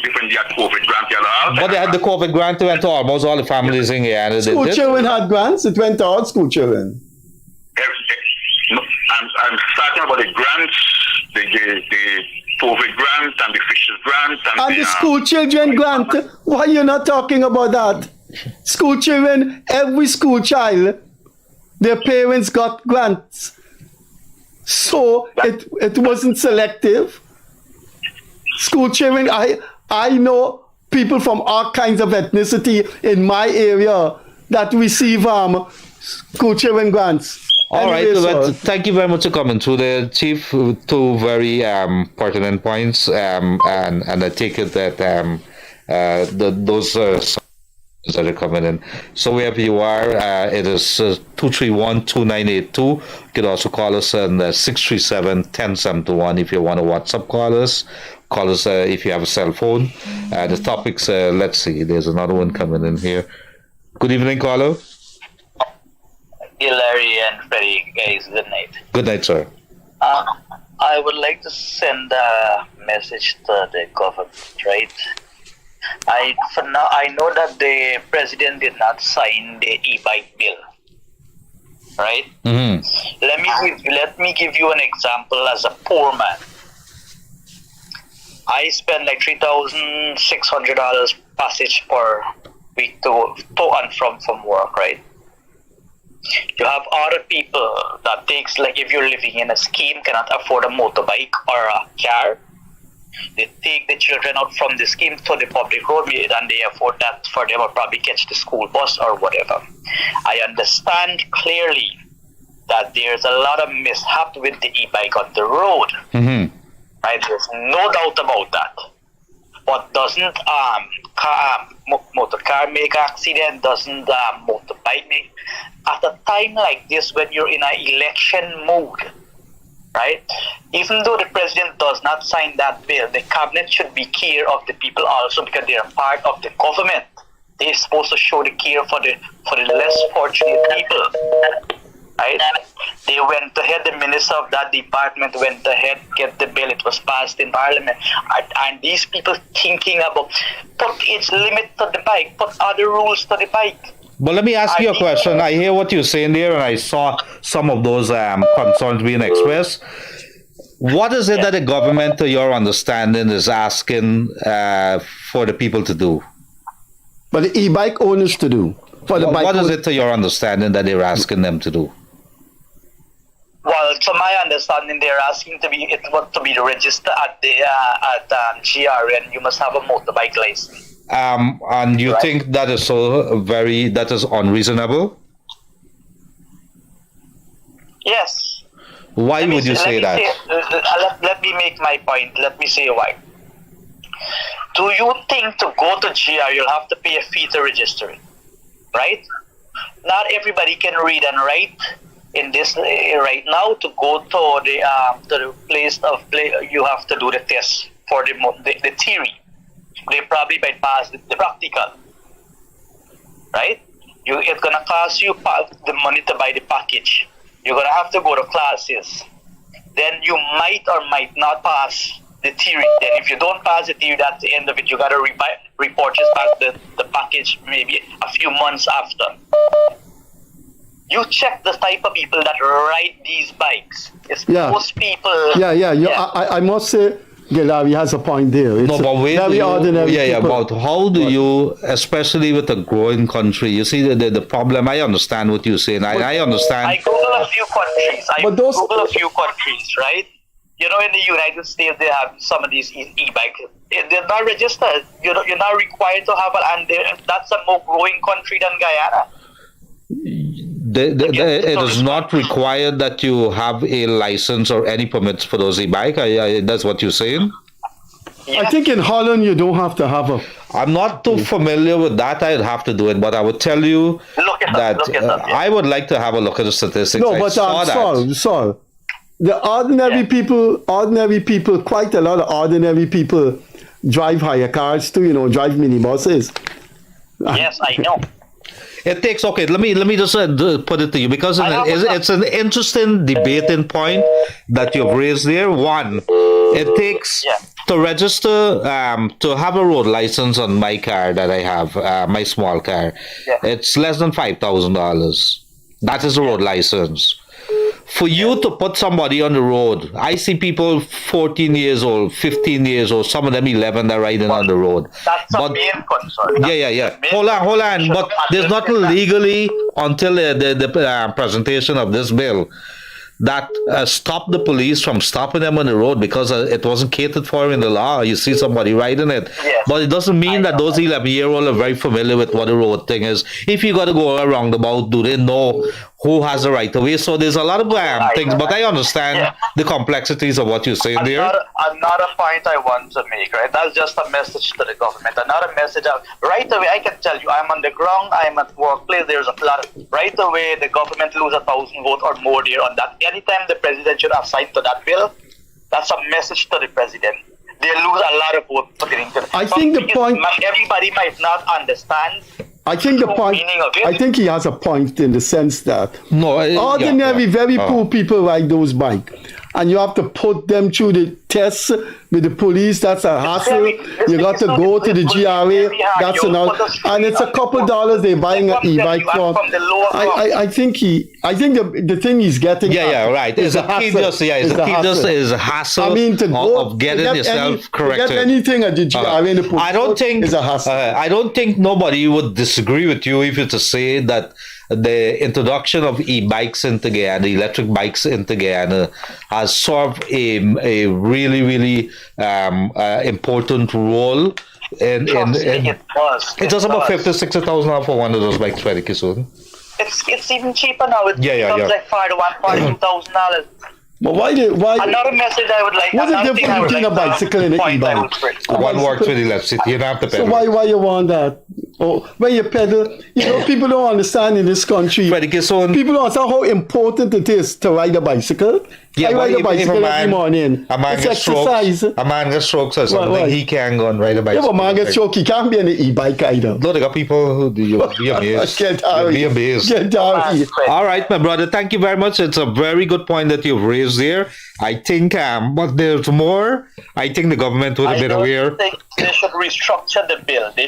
different. You had COVID grant, you had all. But they had the COVID grant, it went to almost all the families in here. And school children had grants. It went to all school children. I'm starting about the grants, the COVID grant and the fishes grant and the school children grant. Why are you not talking about that? School children, every school child, their parents got grants. So it wasn't selective. School children, I know people from all kinds of ethnicity in my area that receive school children grants. All right, thank you very much for coming through there, Chief. Two very pertinent points, and I take it that those that are coming in. So wherever you are, it is 231-2982. You can also call us on 637-1071 if you want to WhatsApp call us. Call us if you have a cell phone. The topics, let's see, there's another one coming in here. Good evening, caller. Gildarie and Freddie, guys, good night. Good night, sir. I would like to send a message to the government, right? For now, I know that the president did not sign the e-bike bill, right? Mm-hmm. Let me give you an example as a poor man. I spend like $3,600 passage per week to and from work, right? You have other people that takes, like if you're living in a scheme, cannot afford a motorbike or a car. They take the children out from the scheme to the public road and they afford that for them or probably catch the school bus or whatever. I understand clearly that there's a lot of mishap with the e-bike on the road. Mm-hmm. Right? There's no doubt about that. But doesn't motor car make accident? Doesn't motorbike make? At a time like this, when you're in an election mood, right? Even though the president does not sign that bill, the cabinet should be care of the people also because they are part of the government. They're supposed to show the care for the less fortunate people. Right? They went ahead, the minister of that department went ahead, get the bill, it was passed in parliament. And these people thinking about put its limit to the bike, put other rules to the bike. But let me ask you a question. I hear what you're saying there, and I saw some of those concerns being expressed. What is it that the government, to your understanding, is asking for the people to do? For the e-bike owners to do. What is it, to your understanding, that they're asking them to do? Well, to my understanding, they're asking to be registered at the GR, and you must have a motorbike license. And you think that is that is unreasonable? Yes. Why would you say that? Let me make my point. Let me say why. Do you think to go to GR you'll have to pay a fee to register it? Right? Not everybody can read and write in this right now. To go to the place of play, you have to do the test for the theory. They probably bypass the practical, right? It's gonna cost you the money to buy the package. You're gonna have to go to classes. Then you might or might not pass the theory. Then if you don't pass the theory, at the end of it, you gotta repurchase back the package maybe a few months after. you check the type of people that ride these bikes. It's Yeah. most people. I must say, Gildarie has a point there. It's No, but wait, very ordinary people. about how do you, especially with a growing country, you see the problem. I understand what you're saying. I understand. I Google a few countries. Google a few countries, right? You know, in the United States, they have some of these e-bikes. They're not registered. You're not required to have it, and that's a more growing country than Guyana. It is not required that you have a license or any permits for those e-bike. That's what you're saying? I think in Holland you don't have to have a... I'm not too familiar with that. I'd have to do it, but I would tell you that I would like to have a look at the statistics. No, but Saul, the ordinary people, quite a lot of ordinary people drive hire cars too, drive minibuses. Yes, I know. It takes, okay, let me just put it to you, because it's an interesting debating point that you've raised there. One, it takes to register, to have a road license on my car that I have, my small car, it's less than $5,000. That is a road license. For you to put somebody on the road, I see people 14 years old, 15 years old, some of them 11 that are riding on the road. That's a main concern. Yeah. Hold on. But there's nothing legally until the presentation of this bill that stop the police from stopping them on the road because it wasn't catered for in the law. You see somebody riding it. Yes. But it doesn't mean that those 11-year-olds are very familiar with what a road thing is. If you got to go around the roundabout, do they know who has the right of way? So there's a lot of things, but I understand the complexities of what you're saying there. Another point I want to make, right? That's just a message to the government. Another message, right away, I can tell you, I'm on the ground, I'm at workplace, there's a lot of, right away, the government lose 1,000 votes or more there on that. Anytime the president should assign to that bill, that's a message to the president. They lose a lot of votes pertaining to it. I think the point... Everybody might not understand. I think the point. I think he has a point in the sense that ordinary, very poor people ride those bikes, and you have to put them through the tests with the police. That's a hassle. You got to go to the GRA. That's and it's a couple dollars they're buying an e-bike from. I think the thing he's getting. Right. It's a hassle. Is a hassle. I mean, to go of getting yourself corrected. To get anything at the GRA in the police. I don't think it's a hassle. I don't think nobody would disagree with you if you to say that the introduction of e-bikes into Guyana, electric bikes into Guyana, has served a really important role. It does about $50,000-$60,000 for one of those bikes, Freddie Kissoon. It's even cheaper now. It comes like $2,000. But why? Another message I would like. What's the difference between a bicycle and an e-bike? One works with the left seat. You don't have to pedal. So why you want that? Oh, when you pedal, people don't understand in this country. Freddie Kissoon. People don't understand how important it is to ride a bicycle. I ride a bicycle every morning. It's exercise. A man gets strokes or something, he can't go and ride a bicycle. Yeah, but man gets stroke, he can't be on an e-bike either. No, they got people who do. You'll be amazed. You'll be amazed. All right, my brother. Thank you very much. It's a very good point that you've raised there. I think, but there's more. I think the government would have been aware. I think they should restructure the bill. They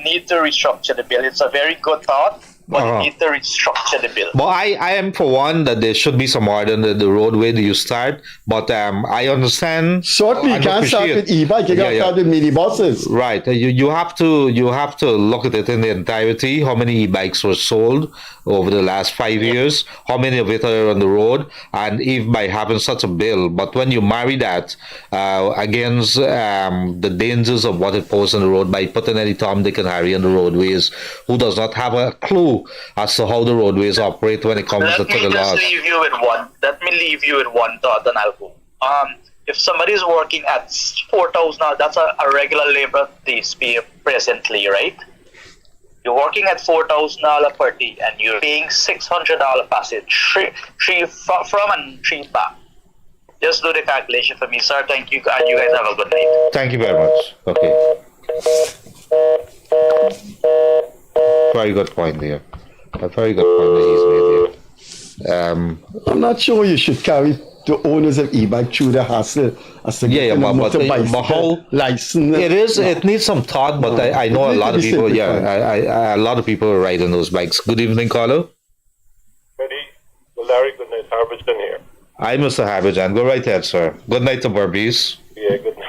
need to restructure the bill. It's a very good thought, but they need to restructure the bill. But I am for one that there should be some order in the roadway that you start. But I understand. Shortly, you can't start with e-bike. You got to start with minibuses. Right. You have to look at it in the entirety. How many e-bikes were sold over the last 5 years? How many of it are on the road? And if by having such a bill, but when you marry that against the dangers of what it poses on the road by putting any Tom, Dick, and Harry on the roadways who does not have a clue as to how the roadways operate when it comes to the laws. Let me leave you with one thought, and I'll go. If somebody is working at $4,000, that's a regular labor days pay presently, right? You're working at $4,000 per day, and you're paying $600 passage, three from and three back. Just do the calculation for me, sir. Thank you, and you guys have a good night. Thank you very much. Okay. Very good point there. A very good point that he's made there. I'm not sure you should carry the owners of e-bike through the hassle as to get a motorbike license. It needs some thought, but I know a lot of people. A lot of people are riding those bikes. Good evening, Carlo. Good Gildarie. Good night, Harbison here. Hi, Mr. Harbison. Go right ahead, sir. Good night to Barbies. Yeah, good night.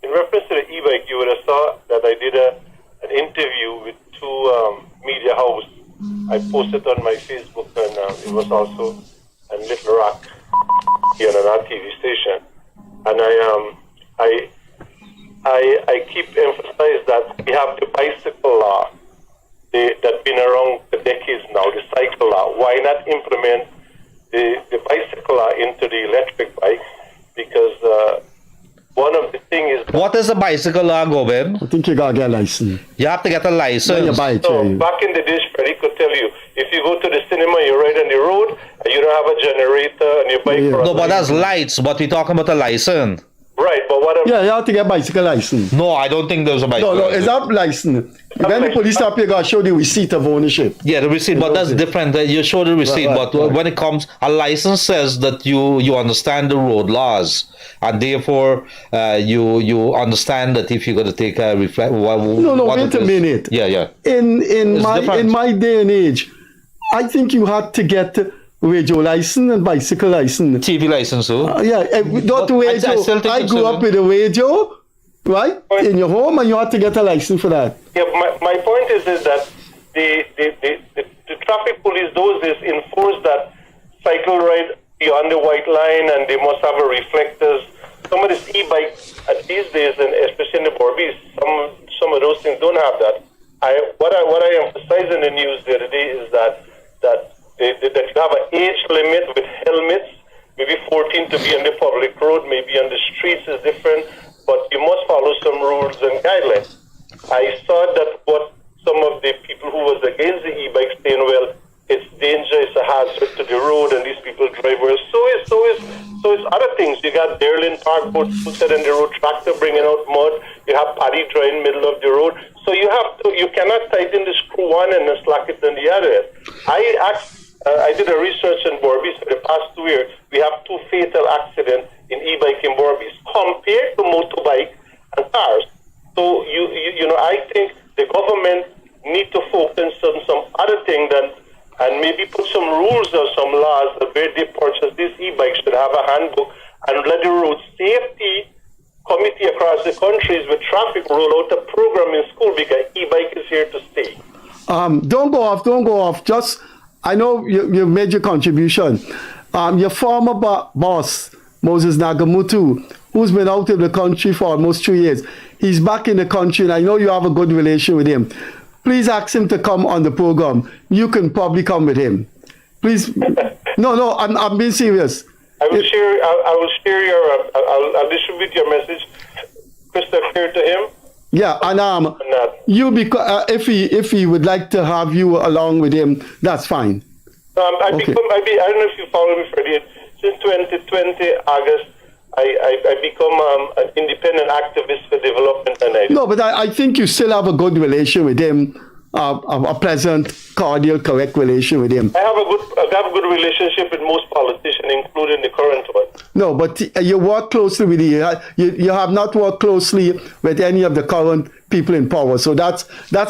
In reference to the e-bike, you would have saw that I did an interview with two media houses. I posted on my Facebook, and it was also in Little Rock here on our TV station. And I keep emphasizing that we have the bicycle law that's been around for decades now, the cycle law. Why not implement the bicycle law into the electric bike? Because one of the things is... What is a bicycle law, Gobin? I think you got to get a license. You have to get a license. You buy it, so back in the days, Freddie could tell you, if you go to the cinema, you ride on the road, and you don't have a generator, and your bike... No, but that's lights, but we're talking about a license. Right, but what... Yeah, you have to get a bicycle license. No, I don't think there's a bicycle No, license. it's not license. When the police stop you, got to show the receipt of ownership. Yeah, the receipt, but that's different. You show the receipt, but when it comes, a license says that you understand the road laws, and therefore you understand that if you're going to take a reflect. No, wait a minute. Yeah. In my day and age, I think you had to get radio license and bicycle license. TV license too. Not radio. I grew up with a radio, right, in your home, and you had to get a license for that. Yeah, my point is that the traffic police those days enforce that cycle ride beyond the white line, and they must have a reflectors. Some of these e-bikes these days, and especially in the Borbies, some of those things don't have that. What I emphasized in the news the other day is that you have an age limit with helmets, maybe 14 to be on the public road, maybe on the streets is different, but you must follow some rules and guidelines. I saw that what some of the people who was against the e-bike saying, well, it's dangerous, it's a hazard to the road, and these people drive well. So is other things. You got Darlin Park put in the road, tractor bringing out mud. You have paddy drying middle of the road. So you cannot tighten the screw one and then slack it on the other. I did a research in Borbies for the past 2 years. We have 2 fatal accidents in e-bike in Borbies compared to motorbike and cars. So I think the government need to focus on some other thing and maybe put some rules or some laws that where they purchase these e-bikes should have a handbook and let the road safety committee across the countries with traffic roll out a program in school because e-bike is here to stay. Don't go off. Just, I know you made your contribution. Your former boss, Moses Nagamutu, who's been out of the country for almost 2 years, he's back in the country, and I know you have a good relation with him. Please ask him to come on the program. You can probably come with him. Please. No, I'm being serious. I will share your. I'll distribute your message crystal clear to him. Yeah, and you if he would like to have you along with him, that's fine. I don't know if you follow me, Freddie. Since 2020 August, I become an independent activist for development and ideas. No, but I think you still have a good relation with him, a pleasant, cordial, correct relation with him. I have a good relationship with most politicians, including the current one. No, but you work closely with you have not worked closely with any of the current people in power. So that's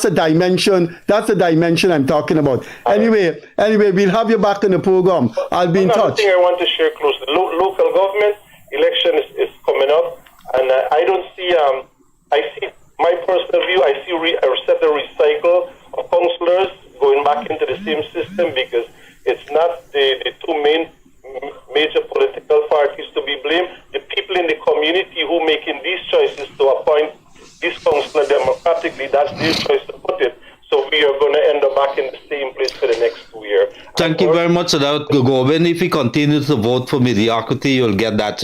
a dimension. That's the dimension I'm talking about. Anyway, we'll have you back in the program. I'll be in touch. Another thing I want to share closely: local government election is coming up, and I don't see. I see my personal view. I see a set of recycle of councillors going back into the same system because it's not the two major political parties to be blamed. The people in the community who making these choices to appoint this councillor democratically, that's their choice to put it. So we are going to end up back in the same place for the next 2 years. Thank you very much for that, Gobin. If you continue to vote for mediocrity, you'll get that.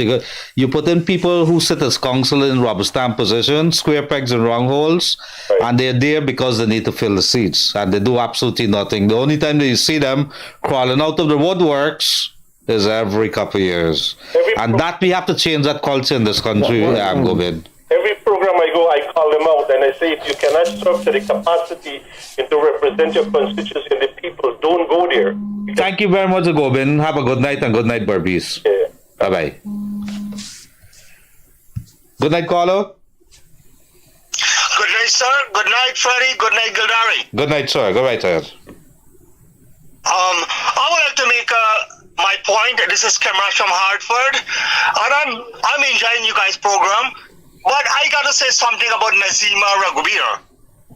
You put in people who sit as council in rubber stamp positions, square pegs and round holes, and they're there because they need to fill the seats, and they do absolutely nothing. The only time that you see them crawling out of the woodworks is every couple of years. And that we have to change that culture in this country, Gobin. Every program I go, I call them out and I say, if you cannot serve to the capacity and to represent your constituency and the people, don't go there. Thank you very much, Gobin. Have a good night and good night, Barbies. Yeah. Bye-bye. Good night, Carlo. Good night, sir. Good night, Freddie. Good night, Gildarie. Good night, sir. Go right ahead. I would like to make my point. This is Kemra from Hartford, and I'm enjoying you guys' program. But I gotta say something about Nazima Raghubir.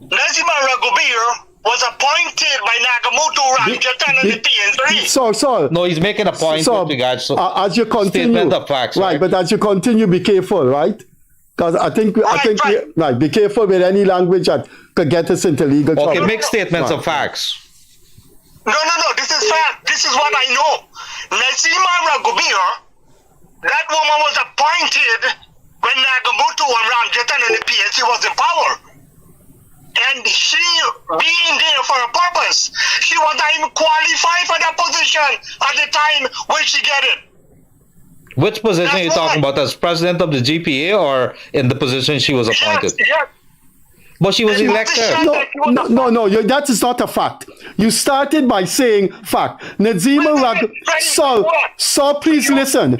Nazima Raghubir was appointed by Nagamoto Ramjatan and the PNC. So No, he's making a point with regards to as you continue, statement of facts, right? But as you continue, be careful, right? Because I think be careful with any language that could get us into legal trouble. Okay, make statements of facts. No. This is fact. This is what I know. Nazima Raghubir, that woman was appointed when Nagamoto and Ramjatan and the PNC was in power. And she being there for a purpose. She was not even qualified for that position at the time when she get it. Which position are you talking about? As president of the GPA or in the position she was appointed? Yes. But she was elected. No, that is not a fact. You started by saying fact. Nazima Raghubir. So please listen.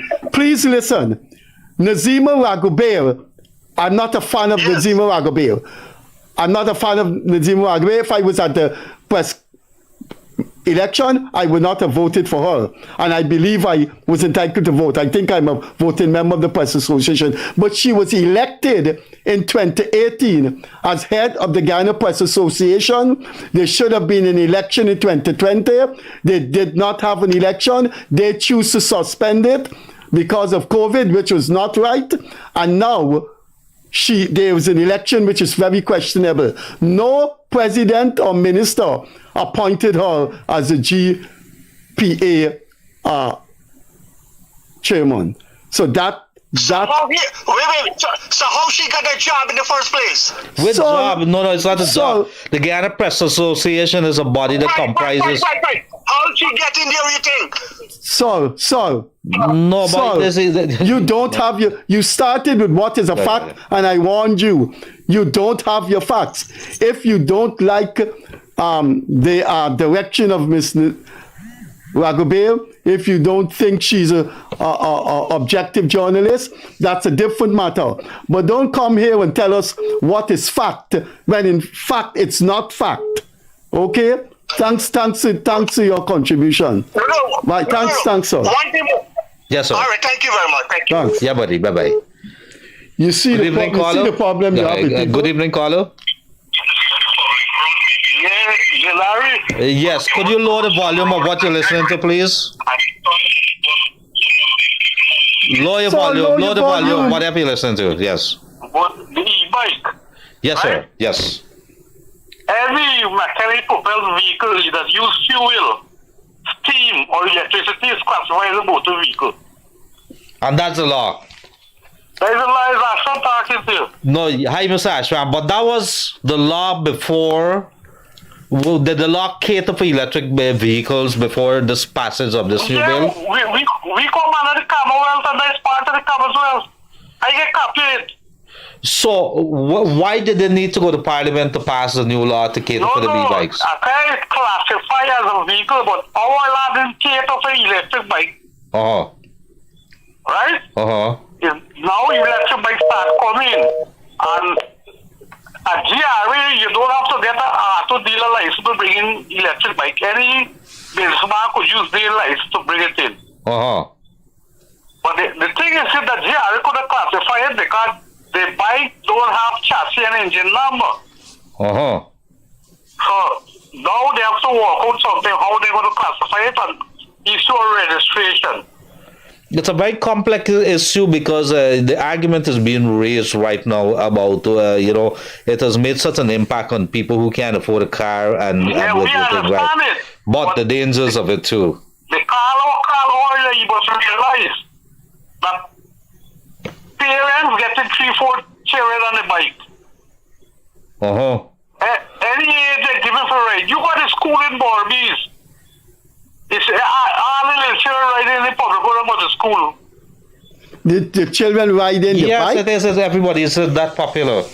Nazima Raghubir. I'm not a fan of Nazima Raghubir. I'm not a fan of Nazima Raghubir. If I was at the press election, I would not have voted for her. And I believe I was entitled to vote. I think I'm a voting member of the Press Association. But she was elected in 2018 as head of the Ghana Press Association. There should have been an election in 2020. They did not have an election. They choose to suspend it because of COVID, which was not right. And now there was an election which is very questionable. No president or minister appointed her as a GPA chairman. So that. Wait. So how she got a job in the first place? Which job? No, it's not a job. The Ghana Press Association is a body that comprises. Right. How did she get in there, you think? No, but you don't have you started with what is a fact, and I warned you, you don't have your facts. If you don't like the direction of Ms. Raghubir, if you don't think she's a objective journalist, that's a different matter. But don't come here and tell us what is fact, when in fact it's not fact. Okay? Thanks to your contribution. Right, thanks, sir. One thing more. Yes, sir. All right, thank you very much. Thank you. Thanks. Yeah, buddy. Bye-bye. You see Good evening, caller. the problem you have with people? Good evening, caller. Yeah, Gildarie. Yes, could you lower the volume of what you're listening to, please? Lower your volume, lower the volume, whatever you're listening to, yes. The e-bike. Yes, right? sir, yes. Every mechanic propelled vehicle that use fuel, steam, or electricity is classified as a motor vehicle. And that's the law. There is a law, is actual talking to you. No, hi, Mr. Ashram, but that was the law before. Well, did the law cater for electric vehicles before this passage of this new bill? We come under the Commonwealth, and that's part of the Commonwealth. I get copied. So, why did they need to go to Parliament to pass a new law to cater for the e-bikes? Okay, it's classified as a vehicle, but our law didn't cater for electric bike. Uh-huh. Right? Uh-huh. Now electric bikes start coming, and at GRA, you don't have to get an auto dealer license to bring in electric bike. Any businessman could use their license to bring it in. Uh-huh. But the thing is that GRA could have classified it because the bike don't have chassis and engine number. Uh-huh. So now they have to work out something, how they're going to classify it and issue a registration. It's a very complex issue because the argument is being raised right now about, it has made such an impact on people who can't afford a car and we understand it. But the dangers of it too. The car, you must realize that parents getting 3-4 children on the bike. Uh-huh. Any age they're given for a ride. You go to school in Barbies. It's all the little children riding in the public when go to school. The children ride in the bike? Yes, it is. Everybody. It's that popular.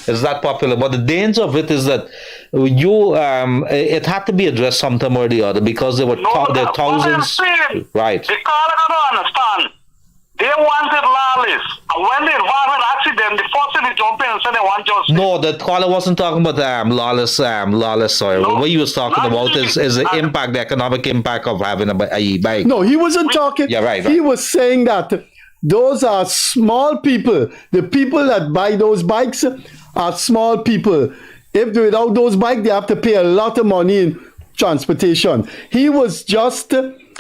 It's that popular. But the danger of it is that it had to be addressed sometime or the other because there were thousands. Right. The car are going to understand. They want it lawless. And when they involve an accident, the first thing they jump in and say they want justice. No, the caller wasn't talking about lawless. Sorry, No, what he was talking about not is the impact, the economic impact of having a e-bike. No, he wasn't talking. Yeah, right. He was saying that those are small people. The people that buy those bikes are small people. If they're without those bikes, they have to pay a lot of money in transportation. He was just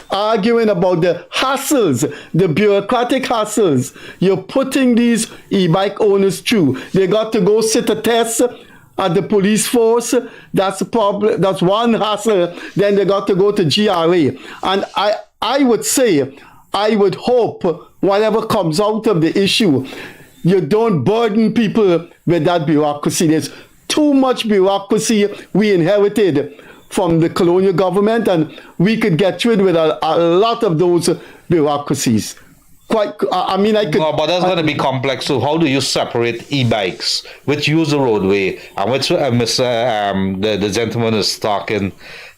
arguing about the hassles, the bureaucratic hassles you're putting these e-bike owners through. They got to go sit a test at the police force. That's a problem. That's one hassle. Then they got to go to GRA. And I would say, I would hope whatever comes out of the issue, you don't burden people with that bureaucracy. There's too much bureaucracy we inherited from the colonial government, and we could get rid with a lot of those bureaucracies. I could. No, but that's going to be complex. So how do you separate e-bikes, which use the roadway, and which the gentleman is talking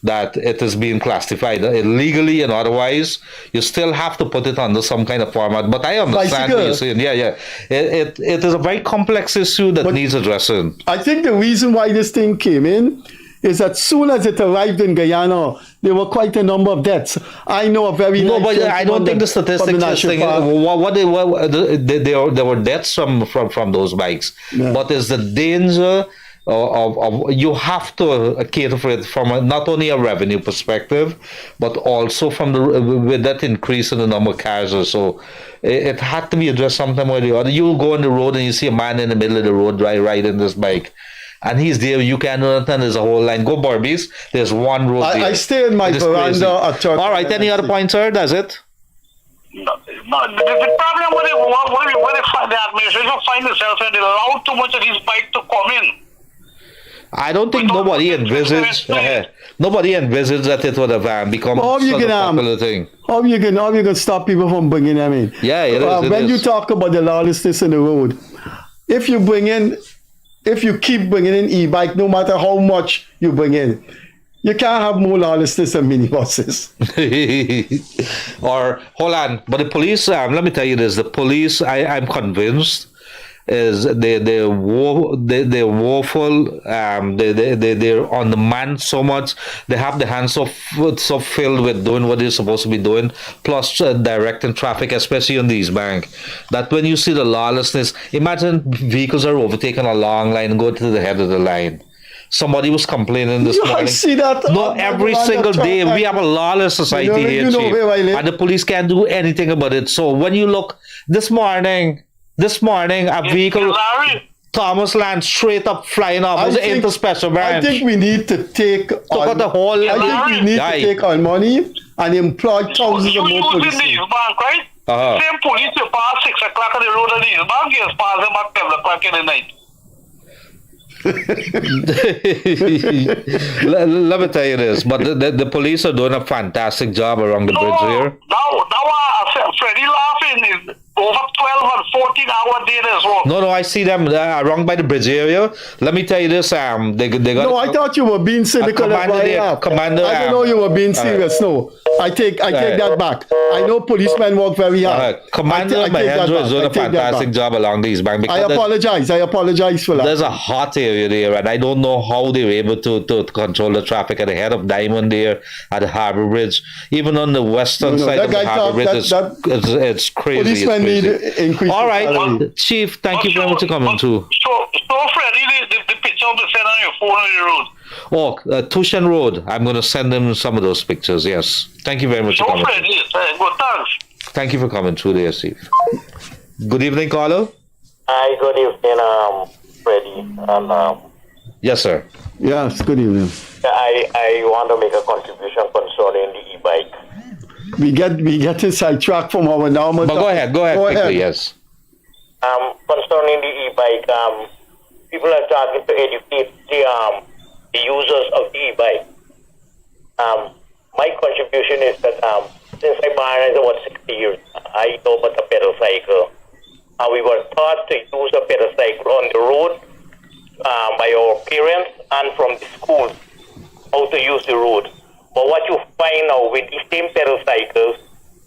that it is being classified illegally and otherwise? You still have to put it under some kind of format. But I understand what you're saying. Yeah. It is a very complex issue that needs addressing. I think the reason why this thing came in is that soon as it arrived in Guyana, there were quite a number of deaths. I know a very no, but I don't think the statistics are saying there were deaths from those bikes. Yeah. But is the danger of you have to cater for it from not only a revenue perspective, but also from with that increase in the number of cars or so. It had to be addressed sometime or the other. You go on the road and you see a man in the middle of the road riding this bike. And he's there, you can't understand, there's a whole line. Go Barbies, there's one road there. I stay in my veranda. All right, any other points, sir? That's it? No, the problem when they find the administration find themselves and they allow too much of these bikes to come in. I don't think nobody envisaged that it would have become such a popular thing. How you can stop people from bringing them in? Yeah, it is. When you talk about the lawlessness in the road, if you keep bringing in e-bike, no matter how much you bring in, you can't have more lawlessness than minibuses. Or, hold on, but the police, let me tell you this, the police, I'm convinced, is they're woeful, they're on the man so much, they have the hands so filled with doing what they're supposed to be doing, plus directing traffic, especially on these banks, that when you see the lawlessness, imagine vehicles are overtaking a long line and go to the head of the line. Somebody was complaining this morning. I see that. No, every single day we have a lawless society here, Chief, and the police can't do anything about it. So when you look this morning, a vehicle, Thomas Land, straight up flying off. Was into special branch. I think we need to take our money and employ thousands of more police. Same police, you pass 6 o'clock on the road of these bank, you pass them at 7 o'clock in the night. Let me tell you this, but the police are doing a fantastic job around the bridge here. Now, Freddie laughing is over 12 and 14-hour day as well. No, I see them around by the bridge area. Let me tell you this, they got. No, I thought you were being cynical. Commander, I didn't know you were being serious. No, I take that back. I know policemen work very hard. Commander Mahendra is doing a fantastic job along these banks. I apologize for that. There's a hot area there, and I don't know how they were able to control the traffic at the head of Diamond there, at the Harbour Bridge. Even on the western side of the Harbour Bridge, it's crazy. All right, salary. Chief, thank you very much for coming through. So Freddie, the picture of the send on your phone on the road. Oh, Tushan Road. I'm going to send them some of those pictures, yes. Thank you very much for coming. Freddie, good, thanks. Thank you for coming through there, Chief. Good evening, caller. Hi, good evening, Freddie. And, yes, sir. Yes, good evening. I want to make a contribution concerning the e-bike. We get sidetracked from our normal. But go ahead quickly, yes. Concerning the e-bike, people are starting to educate the users of the e-bike. My contribution is that since I married about 60 years, I know about a pedal cycle. We were taught to use a pedal cycle on the road by our parents and from the schools, how to use the road. But what you find now with the same pedal cycles,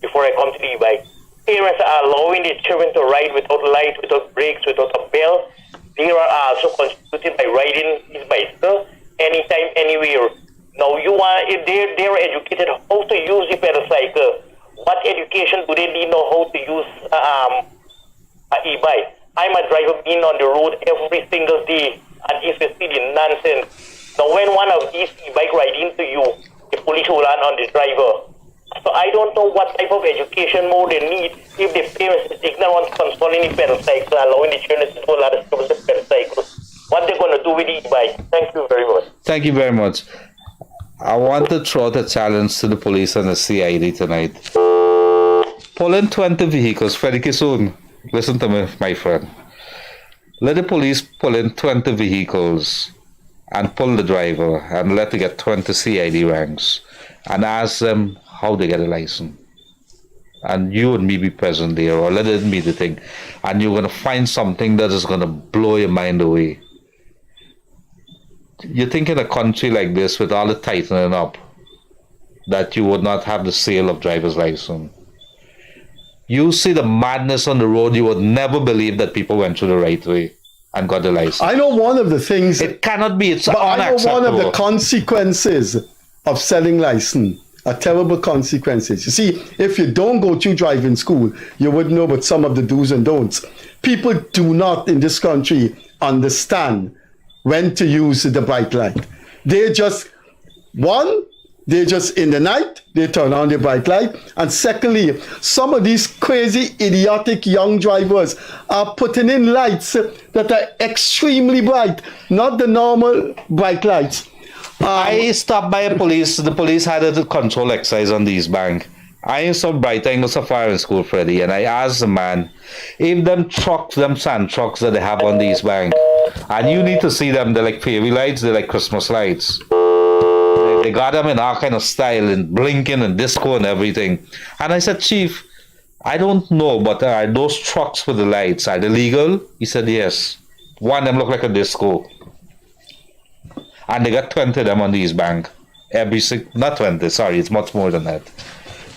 before I come to the e-bike, parents are allowing their children to ride without lights, without brakes, without a belt, they are also contributing by riding his bicycle anytime, anywhere. Now, if they're educated how to use the pedal cycle, what education do they need know how to use an e-bike? I'm a driver being on the road every single day, and if you see the nonsense, now when one of these e-bike ride into you, the police will land on the driver. So I don't know what type of education more they need if the parents is ignorant controlling the pedal cycle, allowing the children to do a lot of stuff with the pedal cycle. What they're going to do with the e-bike? Thank you very much. Thank you very much. I want to throw out a challenge to the police and the CID tonight. Pull in 20 vehicles. Freddie Kissoon, listen to me, my friend. Let the police pull in 20 vehicles and pull the driver and let them get 20 CID ranks and ask them how they get a license. And you and me be present there, or let it be the thing. And you're going to find something that is going to blow your mind away. You think in a country like this, with all the tightening up, that you would not have the sale of driver's license? You see the madness on the road, you would never believe that people went through the right way and got the license. I know one of the things... It cannot be, it's unacceptable. I know one of the consequences of selling license, are terrible consequences. You see, if you don't go to driving school, you would know about some of the do's and don'ts. People do not in this country understand when to use the bright light. They just, in the night, they turn on the bright light. And secondly, some of these crazy, idiotic young drivers are putting in lights that are extremely bright, not the normal bright lights. I stopped by the police had a control exercise on these bank. I ain't so bright, I ain't go so far in school, Freddie, and I asked the man, if them sand trucks that they have on these bank, and you need to see them, they're like fairy lights, they're like Christmas lights. They got them in all kind of style, and blinking and disco and everything. And I said, Chief, I don't know, but are those trucks with the lights, are they legal? He said, yes. One of them look like a disco. And they got 20 of them on these bank. Not 20, sorry, it's much more than that.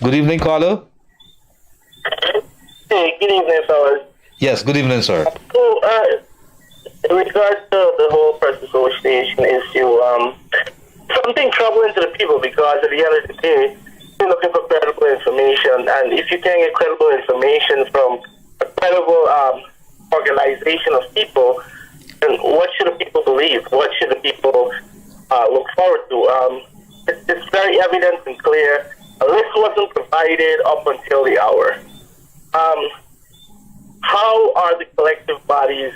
Good evening, caller. Hey, good evening, fellas. Yes, good evening, sir. So, in regards to the whole press association issue, something troubling to the people, because at the end of the day, you're looking for credible information, and if you can't get credible information from a credible organization of people, then what should the people believe? What should the people look forward to? It's very evident and clear. A list wasn't provided up until the hour. How are the collective bodies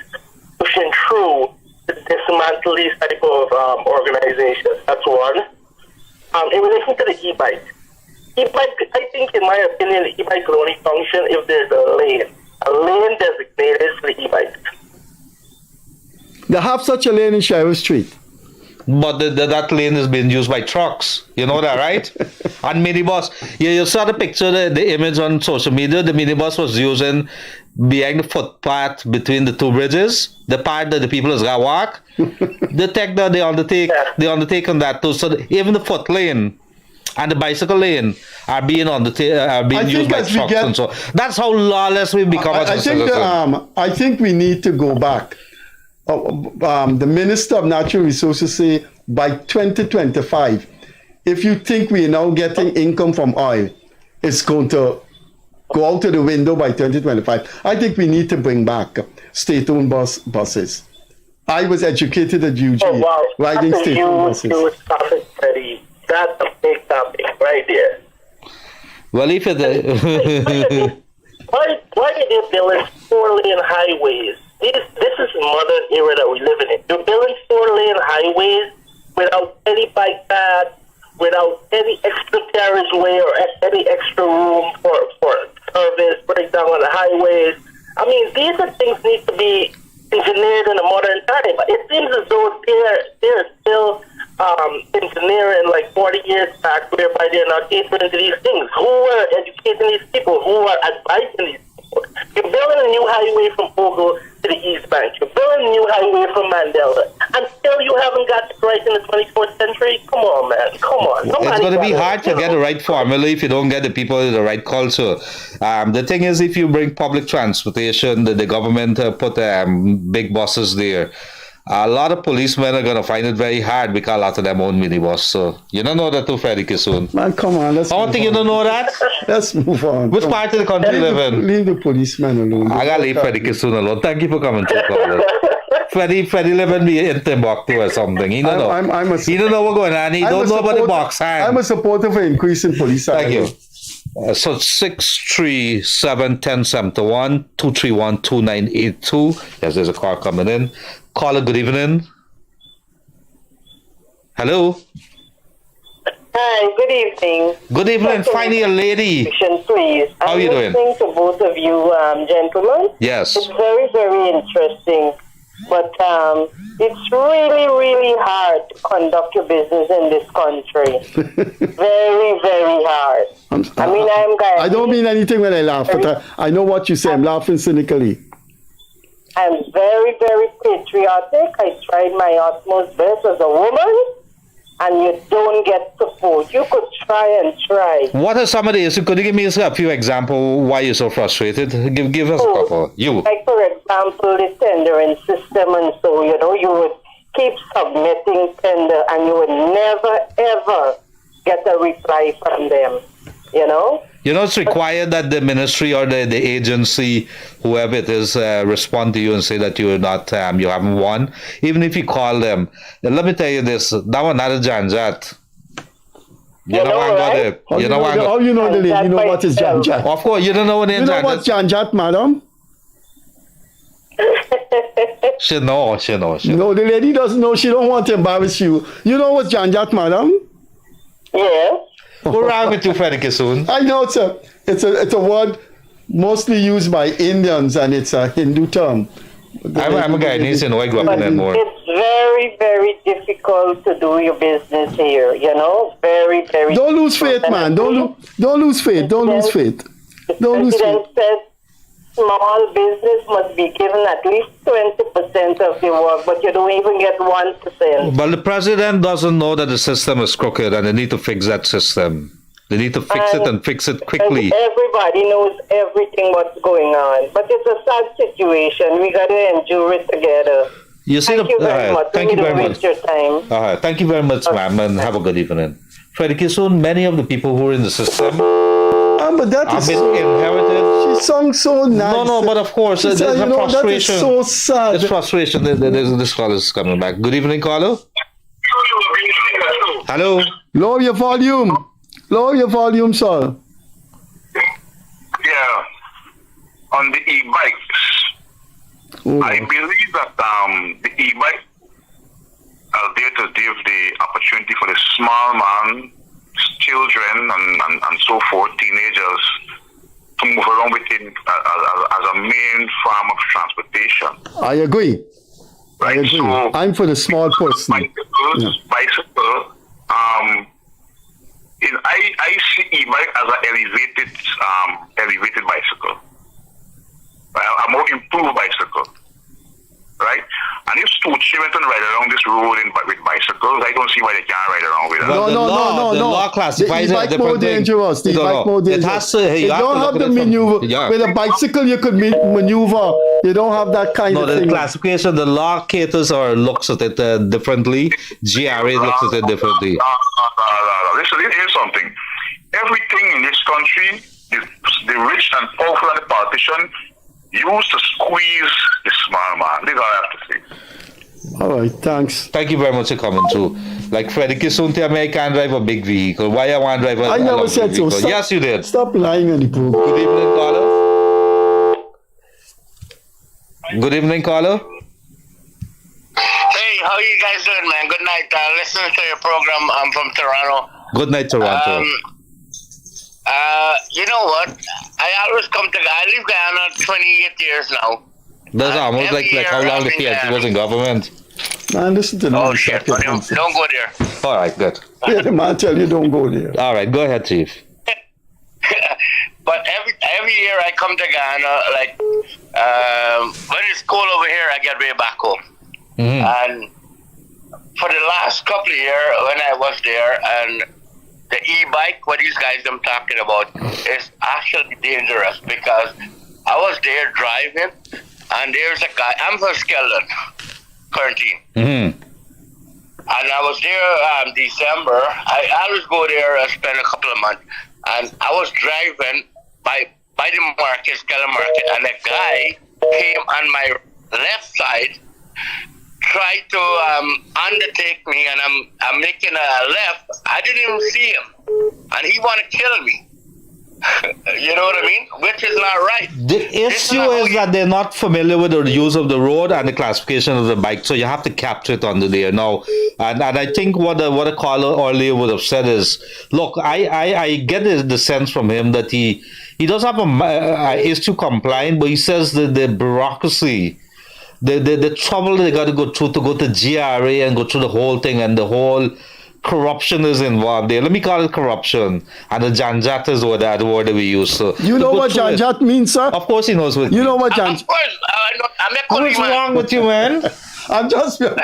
pushing through to dismantle these type of organizations? That's one. In relation to the e-bike, I think, in my opinion, the e-bike will only function if there's a lane designated for the e-bike. They have such a lane in Sheriff Street. But that lane is being used by trucks. You know that, right? And minibus. You saw the picture, the image on social media. The minibus was using behind the footpath between the two bridges, the part that the people is going to walk. They undertake on that too. So even the foot lane and the bicycle lane are being used by trucks. And so that's how lawless we become as a citizen. I think we need to go back. The Minister of Natural Resources say by 2025, if you think we are now getting income from oil, it's going to go out of the window by 2025. I think we need to bring back state-owned buses. I was educated at UG, riding state-owned buses. That's a big topic right there. Well, if it... Why did they build 4-lane highways? This is the modern era that we live in. You're building 4-lane highways without any bike path, without any extra carriageway or any extra room for service, breakdown on the highways. I mean, these are things need to be engineered in a modern time. It seems as though they're still engineering like 40 years back, whereby they're not catering to these things. Who are educating these people? Who are advising these people? You're building a new highway from Ogo to the East Bank. You're building a new highway from Mandela. And still you haven't got it right in the 24th century? Come on, man. Come on. It's going to be hard to get the right formula if you don't get the people in the right culture. The thing is, if you bring public transportation, the government put big buses there. A lot of policemen are going to find it very hard because a lot of them own minibus. So, you don't know that too, Freddie Kissoon. Man, come on. I don't think you don't know that. Let's move on. Which part of the country you live in? Leave the policeman alone. I got to leave Freddie Kissoon alone. Thank you for coming to Freddie live in Timbuktu or something. He don't know. He don't know what's going on. He don't know about the box hand. I'm a supporter for increasing police. Thank you. So 637-1071, 231-2982. Yes, there's a call coming in. Caller, good evening. Hello. Hi, good evening. Good evening. Finally, a lady. Please. How are you doing? I'm listening to both of you gentlemen. Yes. It's very, very interesting. But it's really, really hard to conduct your business in this country. Very, very hard. I'm Guyanese. I don't mean anything when I laugh, but I know what you say. I'm laughing cynically. I'm very, very patriotic. I tried my utmost best as a woman, and you don't get support. You could try and try. What are some of these? Could you give me a few examples why you're so frustrated? Give us a couple. You. Like, for example, the tendering system, and so, you would keep submitting tender, and you would never, ever get a reply from them, it's required that the ministry or the agency, whoever it is, respond to you and say that you're not, you haven't won. Even if you call them. And let me tell you this, that one not a janjat. You know what I'm going to... How you know the lady? You know what is janjat? Of course, you don't know what You know what's janjat, madam? She knows. No, the lady doesn't know. She don't want to embarrass you. You know what's janjat, madam? Yes. What's wrong with you, Freddie Kissoon? I know it's a word mostly used by Indians, and it's a Hindu term. I'm a Guyanese, I grew up in that more. It's very, very difficult to do your business here, Very, very Don't lose faith, man. Don't lose faith. Don't lose faith. Don't lose faith. The president said small business must be given at least 20% of the work, but you don't even get 1%. But the president doesn't know that the system is crooked and they need to fix that system. They need to fix it and fix it quickly. Everybody knows everything what's going on. But it's a sad situation. We got to endure it together. Thank you very much. Thank you very much. Your time. Thank you very much, ma'am, and have a good evening. Freddie Kissoon, many of the people who are in the system but that have is been so, inherited. She sung so nice. No, but of course, there's a frustration. That is so sad. There's frustration. This caller is coming back. Good evening, caller. Hello. Lower your volume. Lower your volume, sir. Yeah. On the e-bikes, I believe that the e-bike are there to give the opportunity for the small man, children, and so forth, teenagers, to move around within as a main form of transportation. I agree. Right? I agree. So, I'm for the small person. Bicycle. I see e-bike as an elevated bicycle, a more improved bicycle, right? And if two children ride around this road with bicycles, I don't see why they can't ride around with them. No. The law classifies it the e-bike more dangerous. The e-bike more dangerous. It has to. You don't have the maneuver. With a bicycle, you could maneuver. You don't have that kind of thing. No, the classification, the law caters or looks at it differently. GRA looks at it differently. Listen, here's something. Everything in this country, the rich and powerful and the politician, used to squeeze the small man. This is all I have to say. All right, thanks. Thank you very much for coming through. Like Freddie Kissoon, tell me I can't drive a big vehicle. Why I want to drive a I never said so. Stop, yes, you did. Stop lying on the program. Good evening, caller. Good evening, caller. Hey, how you guys doing, man? Good night. Listening to your program. I'm from Toronto. Good night, Toronto. You know what? I always come to I live Guyana 28 years now. That's almost like how long the PhD was in government. Man, listen to Oh, shit. Don't go there. All right, good. Yeah, the man tell you don't go there. All right, go ahead, Chief. But every year I come to Guyana, like when it's cold over here, I get way back home. And for the last couple of years, when I was there, and the e-bike, what these guys I'm talking about, is actually dangerous because I was there driving, and there's a guy. I'm from Skeldon, quarantine. And I was there December. I always go there and spend a couple of months. And I was driving by the market, Skeldon Market, and a guy came on my left side, tried to undertake me, and I'm making a left. I didn't even see him, and he wanted to kill me. You know what I mean? Which is not right. The issue is that they're not familiar with the use of the road and the classification of the bike, so you have to capture it under there now. And I think what a caller earlier would have said is, look, I get the sense from him that he does have is too compliant, but he says that the bureaucracy, the trouble they got to go through to go to GRA and go through the whole thing, and the whole corruption is involved there. Let me call it corruption. And the janjat is what that word that we use. So you know what janjat means, sir? Of course he knows what you know what janjat. Of course, what's wrong with you, man? I'm just being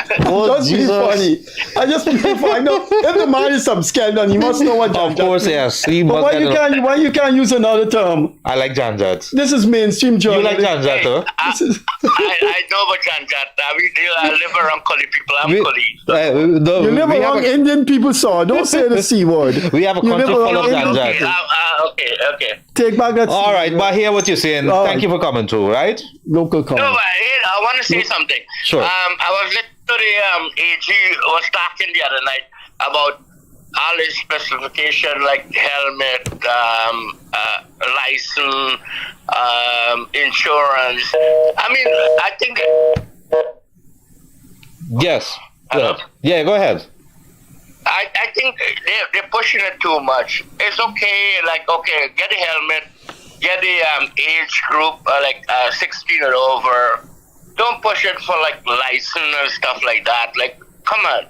funny. I just being funny. I know if the man is from Skeldon, he must know what janjat means. Of course, yes. But why you can't use another term? I like janjat. This is mainstream journalism. You like janjat, huh? I know about janjat. I live around Koli people. I'm Koli. You live around Indian people, so don't say the C word. We have a country full of janjat. Okay. Take back that. All right, but I hear what you're saying. Thank you for coming through, right? Local comment. No, but I want to say something. Sure. I was listening to the AG was talking the other night about all his specification, like helmet, license, insurance. I mean, I think. Yes. Yeah, go ahead. I think they're pushing it too much. It's okay, get a helmet, get the age group, 16 or over. Don't push it for license and stuff like that. Come on.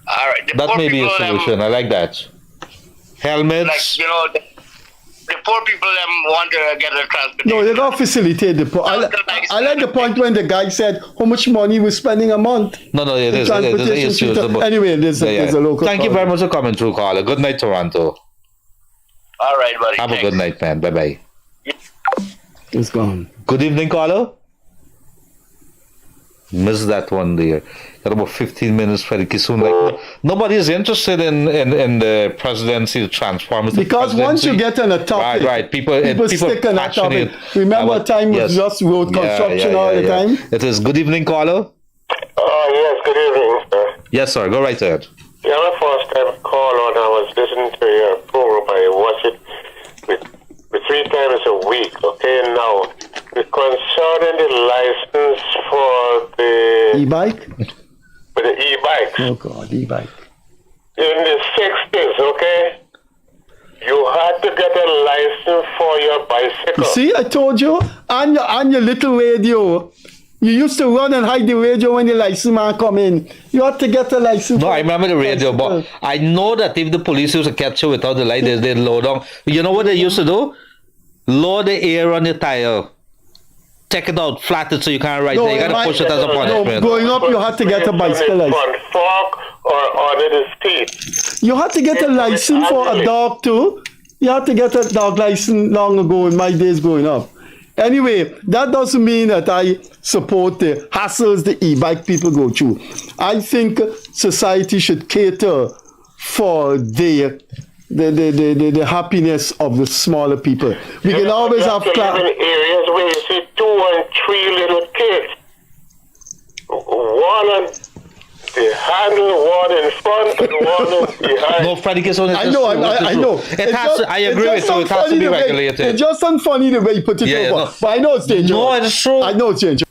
All right. That may be a solution. I like that. Helmets. The poor people want to get a transportation. No, they got to facilitate the poor. I like the point when the guy said how much money we're spending a month. No, it is. Anyway, there's a local. Thank you very much for coming through, caller. Good night, Toronto. All right, buddy. Have a good night, man. Bye-bye. It's gone. Good evening, caller. Missed that one there. Got about 15 minutes, Freddie Kissoon. Nobody is interested in the presidency, the transformative because presidency. Once you get on a topic, right. People stick on that topic. Remember a time was just road construction all the time? It is. Good evening, caller. Yes, good evening, sir. Yes, sir. Go right ahead. Yeah, my first time call on, I was listening to your program. I watch it with 3 times a week, okay? Now, concerning the license for the e-bike? For the e-bike. Oh, God, e-bike. In the 60s, okay? You had to get a license for your bicycle. You see, I told you, on your little radio, you used to run and hide the radio when the license man come in. You had to get a license. No, I remember the radio, but I know that if the police used to catch you without the light, they'd load down. You know what they used to do? Lower the air on your tire. Take it out, flat it so you can't ride. You got to push it as a punishment. No, growing up, you had to get a bicycle license. On fork or under the seat. You had to get a license for a dog too. You had to get a dog license long ago in my days growing up. Anyway, that doesn't mean that I support the hassles the e-bike people go through. I think society should cater for the happiness of the smaller people. We can always have live in areas where you see 2 and 3 little kids. One on the handle, one in front, and one behind. No, Freddie Kissoon. I know. I agree with you. It has to be regulated. It's just unfunny the way you put it over. But I know it's dangerous. No, it's true. I know it's dangerous.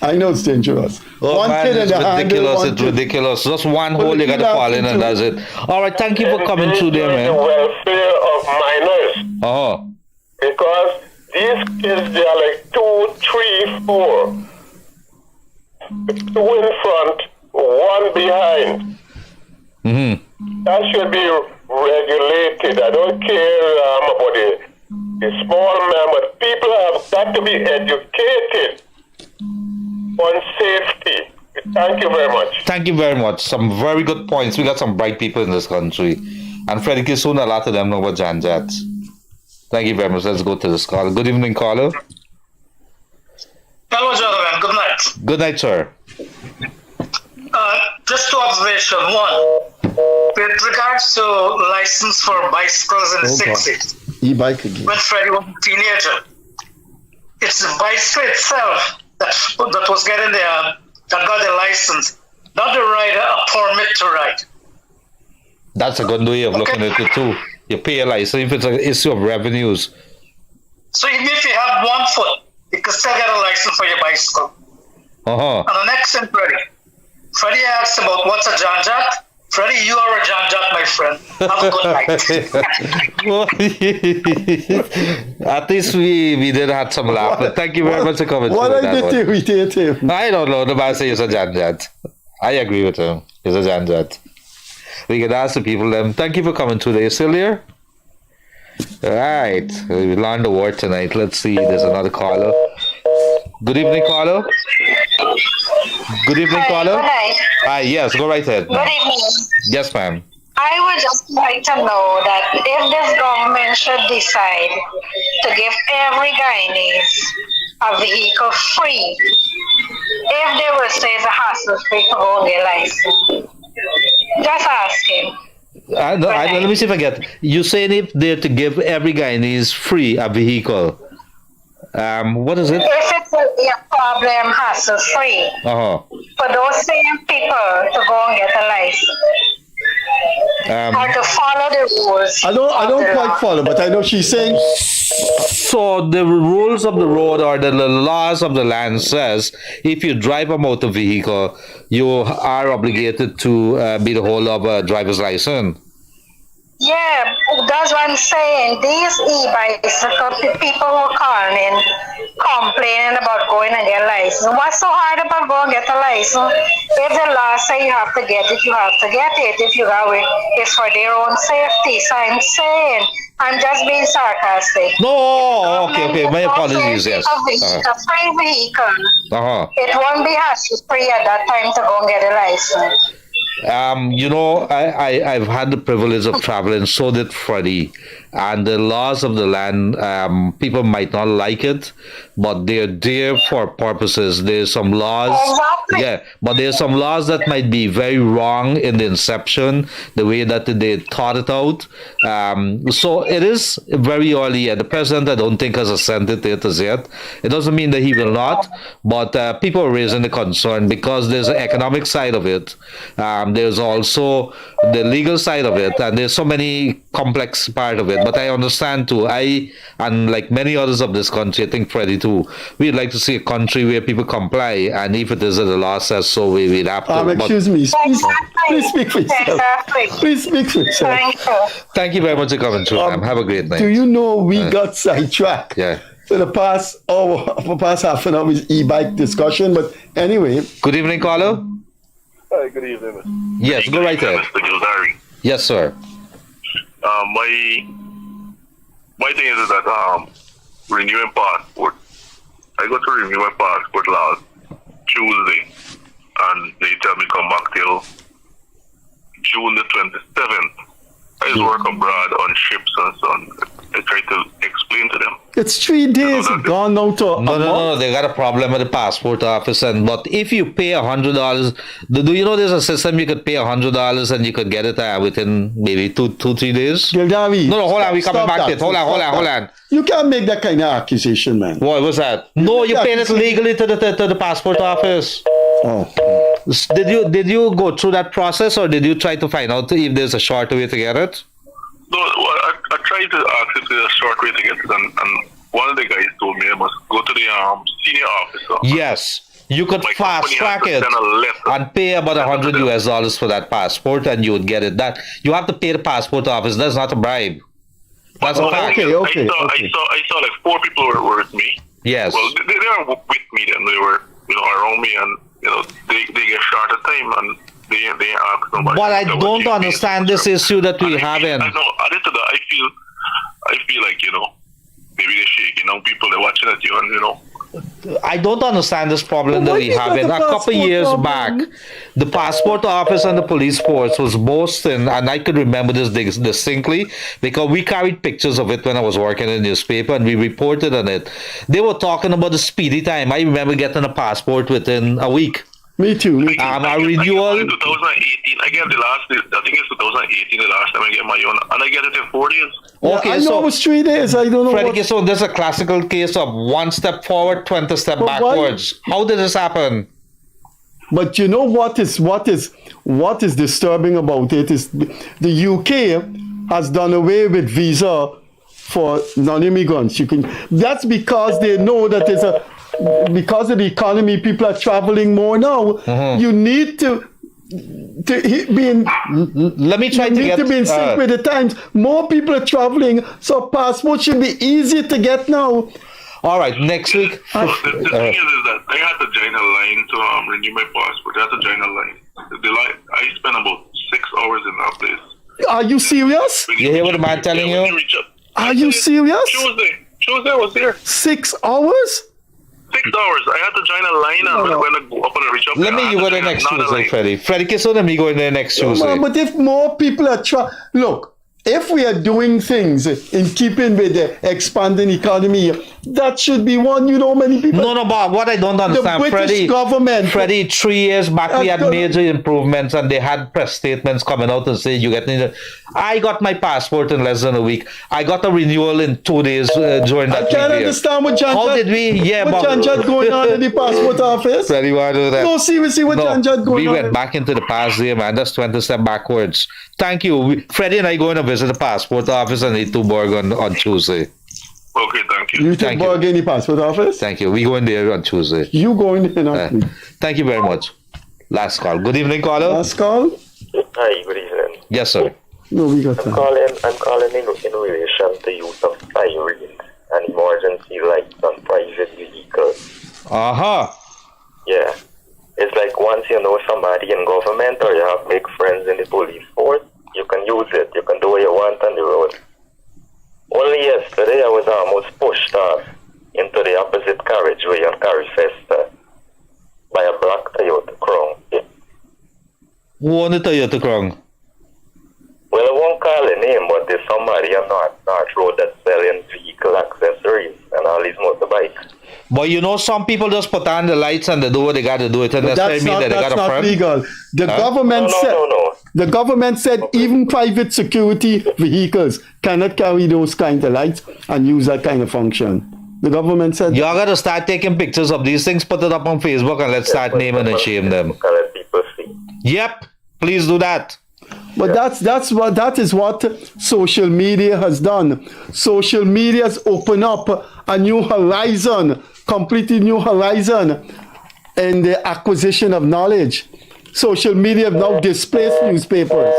I know it's dangerous. Oh, one man, kid it's ridiculous. It's ridiculous. Just one hole you got to fall in and that's it. All right, thank you for coming through there, man. The welfare of minors. Oh. Because these kids, they are like 2, 3, 4. 2 in front, 1 behind. Mm-hmm. That should be regulated. I don't care about It's small, man, but people have got to be educated on safety. Thank you very much. Thank you very much. Some very good points. We got some bright people in this country. And Freddie Kissoon, a lot of them know about Janjat. Thank you very much. Let's go to this call. Good evening, caller. Hello, gentlemen. Good night. Good night, sir. Just two observations. One, with regards to license for bicycles in the 60s, E-bike again. when Freddie was a teenager, it's the bicycle itself that was getting that got the license, not the rider a permit to ride. That's a good way of looking at it too. You pay a license if it's an issue of revenues. So even if you have 1 foot, you can still get a license for your bicycle. And the next thing, Freddie asked about what's a Janjat. Freddie, you are a Janjat, my friend. Have a good night. At least we did have some laugh. But thank you very much for coming. What I did to irritate him? I don't know. The man says he's a Janjat. I agree with him. He's a Janjat. We can ask the people then. Thank you for coming today. You still here? Alright. We learned the word tonight. Let's see. There's another caller. Good evening, caller. Good evening, caller. Good night. Hi, yes, go right ahead. Good evening. Yes, ma'am. I would just like to know that if this government should decide to give every Guyanese a vehicle free, if they will say it's a hassle-free to go and get license, just asking. Let me see if I get. You saying if they're to give every Guyanese free a vehicle? What is it? If it's a problem, hassle-free, for those same people to go and get a license, or to follow the rules. I don't quite follow, but I know she's saying. So the rules of the road or the laws of the land says if you drive a motor vehicle, you are obligated to be the holder of a driver's Yeah, that's what I'm saying. These e-bicycle people who are calling in, complaining about going and get a license. What's so hard about going and get a license? If the law say you have to get it, you have to get it. If you got it, it's for their own safety. So I'm saying, I'm just being sarcastic. No, okay. My apologies. Yes. A free vehicle. It won't be hassle-free at that time to go and get a license. I've had the privilege of traveling, so did Freddie. And the laws of the land, people might not like it, but they're there for purposes. There's some laws, but there's some laws that might be very wrong in the inception, the way that they thought it out. So it is very early, and the president, I don't think, has assented it as yet. It doesn't mean that he will not, but people are raising the concern because there's an economic side of it. There's also the legal side of it, and there's so many complex part of it. But I understand too. And like many others of this country, I think Freddie too, we'd like to see a country where people comply, and if it is that the law says so, we'd have to. Excuse me. Please speak for yourself. Please speak for yourself. Thank you very much for coming through, ma'am. Have a great night. Do you know we got sidetracked? Yeah. For the past half an hour is e-bike discussion, but anyway. Good evening, caller. Hi, good evening. Yes, go right ahead. Mr. Gildarie. Yes, sir. My thing is that renewing passport. I got to renew my passport last Tuesday, and they tell me come back till June the 27th. I just work abroad on ships and so on. I try to explain to them. It's 3 days gone now to No. They got a problem with the passport office, but if you pay $100, do you know there's a system you could pay $100 and you could get it within maybe 2-3 days? Gildarie. No, hold on. We coming back to it. Hold on. You can't make that kind of accusation, man. What was that? No, you're paying it legally to the passport office. Oh. Did you go through that process, or did you try to find out if there's a shorter way to get it? No, I tried to ask if there's a short way to get it, and one of the guys told me I must go to the senior officer. Yes. You could fast track it and pay about $100 for that passport, and you would get it. That you have to pay the passport office. That's not a bribe. That's a fact. I saw like 4 people were with me. Yes. Well, they were with me then. They were around me, and they get shorter time, and they ask nobody. But I don't understand this issue that we have in. I know. Added to that, I feel like young people they're watching at you, and you know. I don't understand this problem that we have. In a couple years back, the passport office and the police force was boasting, and I could remember this distinctly because we carried pictures of it when I was working in the newspaper and we reported on it. They were talking about the speedy time. I remember getting a passport within a week. Me too. A renewal. In 2018, I get I think it's 2018 the last time I get my own, and I get it in 4 days. Okay, I know it was 3 days. I don't know. Freddie Kissoon, this is a classical case of 1 step forward, 20 step backwards. How did this happen? But you know what is disturbing about it is the UK has done away with visa for non-immigrants. That's because they know that because of the economy, people are traveling more now. You need to be in. Let me try to be in sync with the times. More people are traveling, so passport should be easier to get now. All right, next week. The thing is that I had to join a line to renew my passport. I had to join a line. I spent about 6 hours in that place. Are you serious? You hear what the man telling you? Are you serious? Tuesday I was there. 6 hours? 6 hours. I had to join a line, and when I go up and reach up. Let me go there next Tuesday, Freddie. Freddie Kissoon and me going there next Tuesday. But if more people are look, if we are doing things in keeping with the expanding economy, that should be one. You know, many people. No, Bob. What I don't understand, the British government. Freddie, 3 years back we had major improvements, and they had press statements coming out and saying you get. I got my passport in less than a week. I got a renewal in 2 days during that. I can't understand what John. How did we? Yeah, what John going on in the passport office? Freddie, why do that? No, seriously, what John going on? We went back into the past there, man. That's 20 steps backwards. Thank you. Freddie and I going to visit the passport office in Etuborg on Tuesday. Okay, thank you. You take Borg in the passport office? Thank you. We going there on Tuesday. You going there? Thank you very much. Last call. Good evening, caller. Last call. Hi, good evening. Yes, sir. No, we got I'm calling in relation to use of sirens and emergency lights on private vehicles. Yeah. It's like once you know somebody in government or you have big friends in the police force, you can use it. You can do what you want on the road. Only yesterday I was almost pushed off into the opposite carriageway on Carifesta by a black Toyota Crown. Who owned the Toyota Crown? Well, I won't call the name, but there's somebody on North Road that's selling vehicle accessories and all these motorbikes. But you know, some people just put on the lights and they do what they got to do. It doesn't necessarily mean that they got a friend. Legal. The government The government said even private security vehicles cannot carry those kind of lights and use that kind of function. The government said y'all got to start taking pictures of these things, put it up on Facebook, and let's start naming and shame them. Yep, please do that. But that is what social media has done. Social media has opened up a new horizon, completely new horizon in the acquisition of knowledge. Social media have now displaced newspapers.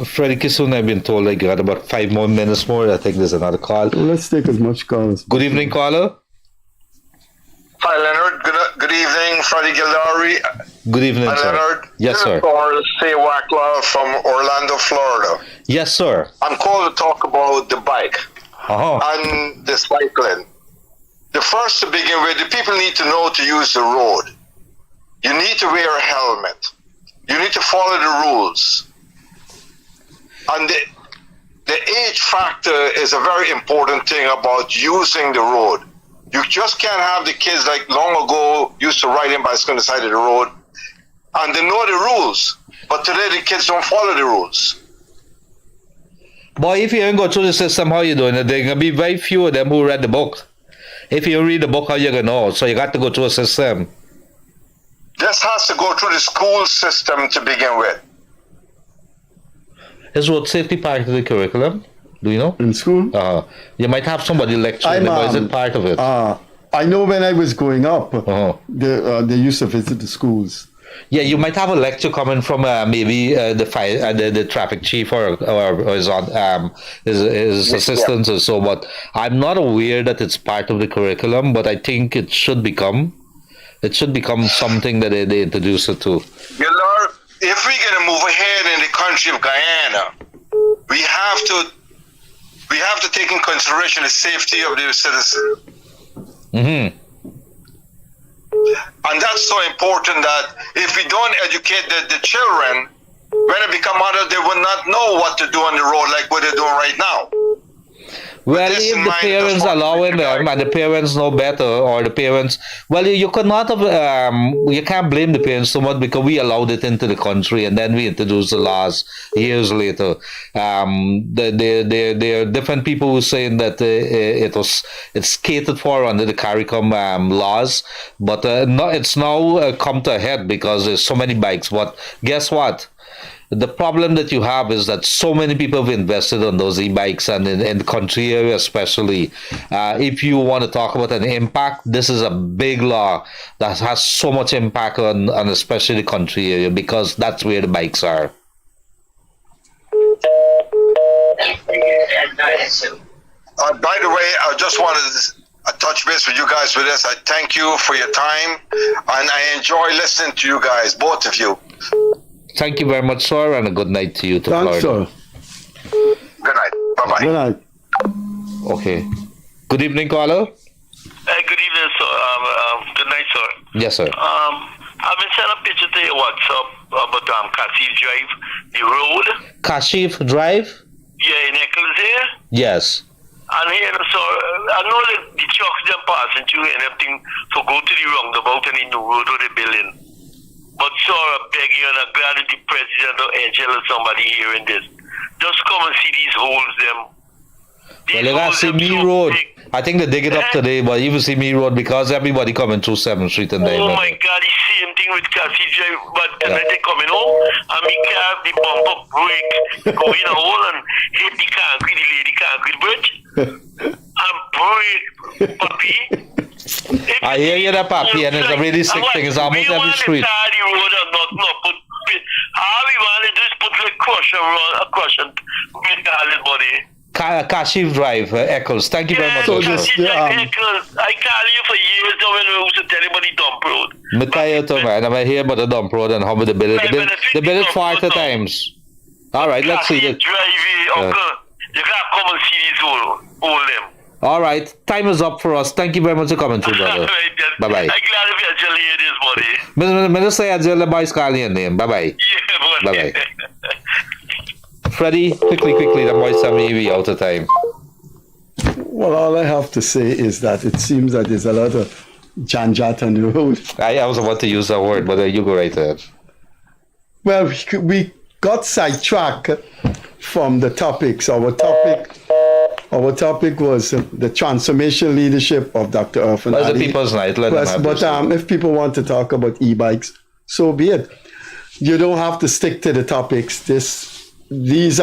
Freddie Kissoon, I've been told I got about 5 more minutes more. I think there's another call. Well, let's take as much calls. Good evening, caller. Hi, Leonard. Good evening, Freddie Gildarie. Good evening, Hi, sir. Leonard. Yes, sir. Say Wacklaw from Orlando, Florida. Yes, sir. I'm called to talk about the bike and the cycling. The first to begin with, the people need to know to use the road. You need to wear a helmet. You need to follow the rules. And the age factor is a very important thing about using the road. You just can't have the kids like long ago used to riding bicycle on the side of the road and they know the rules. But today the kids don't follow the rules. Boy, if you don't go through the system, how you doing it? There can be very few of them who read the book. If you read the book, how you gonna know? So you got to go through a system. This has to go through the school system to begin with. Is road safety part of the curriculum? Do you know? In school? You might have somebody lecturing, but is it part of it? I know when I was growing up, they used to visit the schools. Yeah, you might have a lecture coming from maybe the traffic chief or his assistants or so, but I'm not aware that it's part of the curriculum, but I think it should become something that they introduce it to. Gildarie, if we're going to move ahead in the country of Guyana, we have we have to take in consideration the safety of the citizen. Mm-hmm. And that's so important that if we don't educate the children, when they become adults, they will not know what to do on the road like what they're doing right now. Well, if the parents allowing them and the parents know better, or the parents, well, you cannot have, you can't blame the parents so much because we allowed it into the country and then we introduced the laws years later. There are different people who are saying that it's catered for under the CARICOM laws, but no, it's now come to a head because there's so many bikes. But guess what? The problem that you have is that so many people have invested on those e-bikes, and in the country area especially. If you want to talk about an impact, this is a big law that has so much impact on especially the country area because that's where the bikes are. By the way, I just wanted to touch base with you guys with this. I thank you for your time, and I enjoy listening to you guys, both of you. Thank you very much, sir, and a good night to you to Thanks, Florida. sir. Good night. Bye-bye. Good night. Okay. Good evening, caller. Good evening, sir. Good night, sir. Yes, sir. I've been sending a picture to your WhatsApp about Kashif Drive, the road. Kashif Drive? Yeah, in Eccles here. Yes. And here, so I know that the trucks them passing through and everything, so go to the roundabout and the new road or the building. But sir, I beg you, and I'm glad that the president or Angel or somebody hearing this. Just come and see these holes, them. Well, you got see me road. I think they dig it up today, but you will see me road because everybody coming through 7th Street and Oh my God, the same thing with Cassie Drive, but when they coming home, and me car, the bumper break, go in a hole and hit the concrete, the lady concrete bridge, and break, puppy. I hear you, that papi, and it's a really sick thing. It's almost every street. The road and not put. All we want to do is put like crush and make the body. Kashif Drive, Eccles. Thank you very much. So Kashif Drive, Eccles. I call you for years now when we used to tell you about the dump road. Me tell you too, man. I'm here about the dump road and how they build it. They build it 40 times. All right, let's see it. Drive, uncle. You gotta come and see these all them. All right, time is up for us. Thank you very much for coming through, brother. Bye bye. I'm glad if you actually hear this, buddy. Minister, I just boys calling your name. Bye bye. Yeah, buddy. Bye bye. Freddie, quickly, the boys are maybe out of time. Well, all I have to say is that it seems that there's a lot of janjat on the road. I was about to use that word, but you go right ahead. Well, we got sidetracked from the topics. Our topic was the transformation leadership of Dr. Irfan Well, Ali. it's a people's night. Let them have But if people want to talk about e-bikes, so be it. You don't have to stick to the topics. These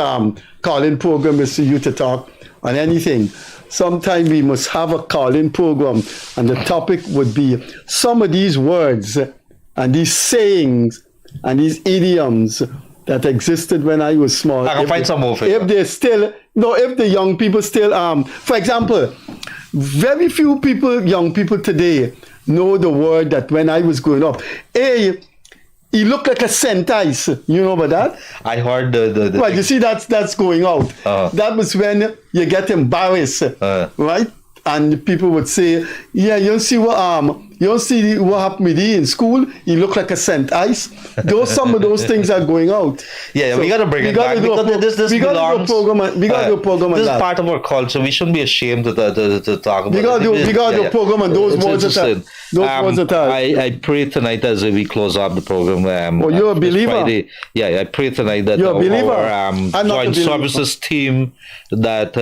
call-in program is for you to talk on anything. Sometime we must have a call-in program, and the topic would be some of these words and these sayings and these idioms that existed when I was small. I can find some more. If the young people still, for example, very few young people today know the word that when I was growing up, he looked like a sentice. You know about that? I heard the well, you see, that's going out. That was when you get embarrassed, right? And people would say, "Yeah, you don't see what happened with you in school. You look like a sentice." Some of those things are going out. Yeah, so we got to bring it back because we got to do a program on that. This is part of our culture. We shouldn't be ashamed to talk about it. We got to do a program on those words at all. I pray tonight as we close up the program. You're a believer. Friday. Yeah, I pray tonight that our joint services team that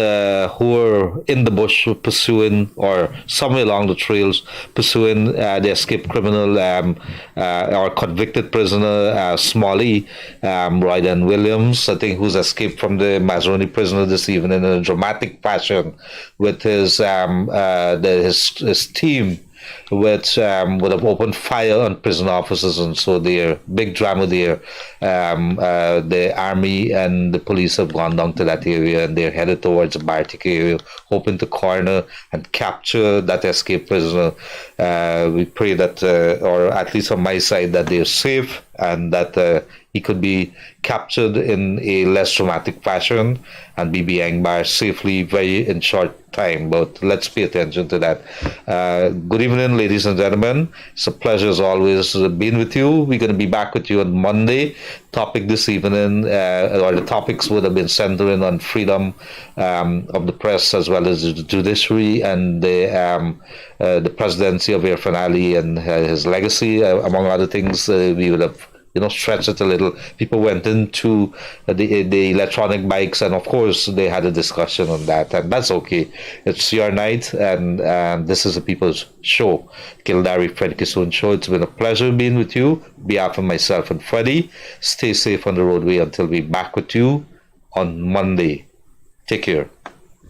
who are in the bush pursuing or somewhere along the trails pursuing the escaped criminal or convicted prisoner Smalley, Royden Williams, I think, who's escaped from the Mazroni prisoner this evening in a dramatic fashion with his team, which would have opened fire on prison officers, and so there, big drama there. The army and the police have gone down to that area and they're headed towards the Bartik area, hoping to corner and capture that escaped prisoner. We pray that, or at least on my side, that they're safe and that he could be captured in a less dramatic fashion and be being barred safely very in short time. But let's pay attention to that. Good evening, ladies and gentlemen. It's a pleasure as always being with you. We're going to be back with you on Monday. Topic this evening, or the topics would have been centering on freedom of the press, as well as the judiciary and the presidency of Irfan Ali and his legacy, among other things. We would have stretch it a little. People went into the electronic bikes, and of course they had a discussion on that, and that's okay. It's your night, and this is the People's Show, Gildarie Freddie Kissoon Show. It's been a pleasure being with you. On behalf of myself and Freddie, stay safe on the roadway until we're back with you on Monday. Take care.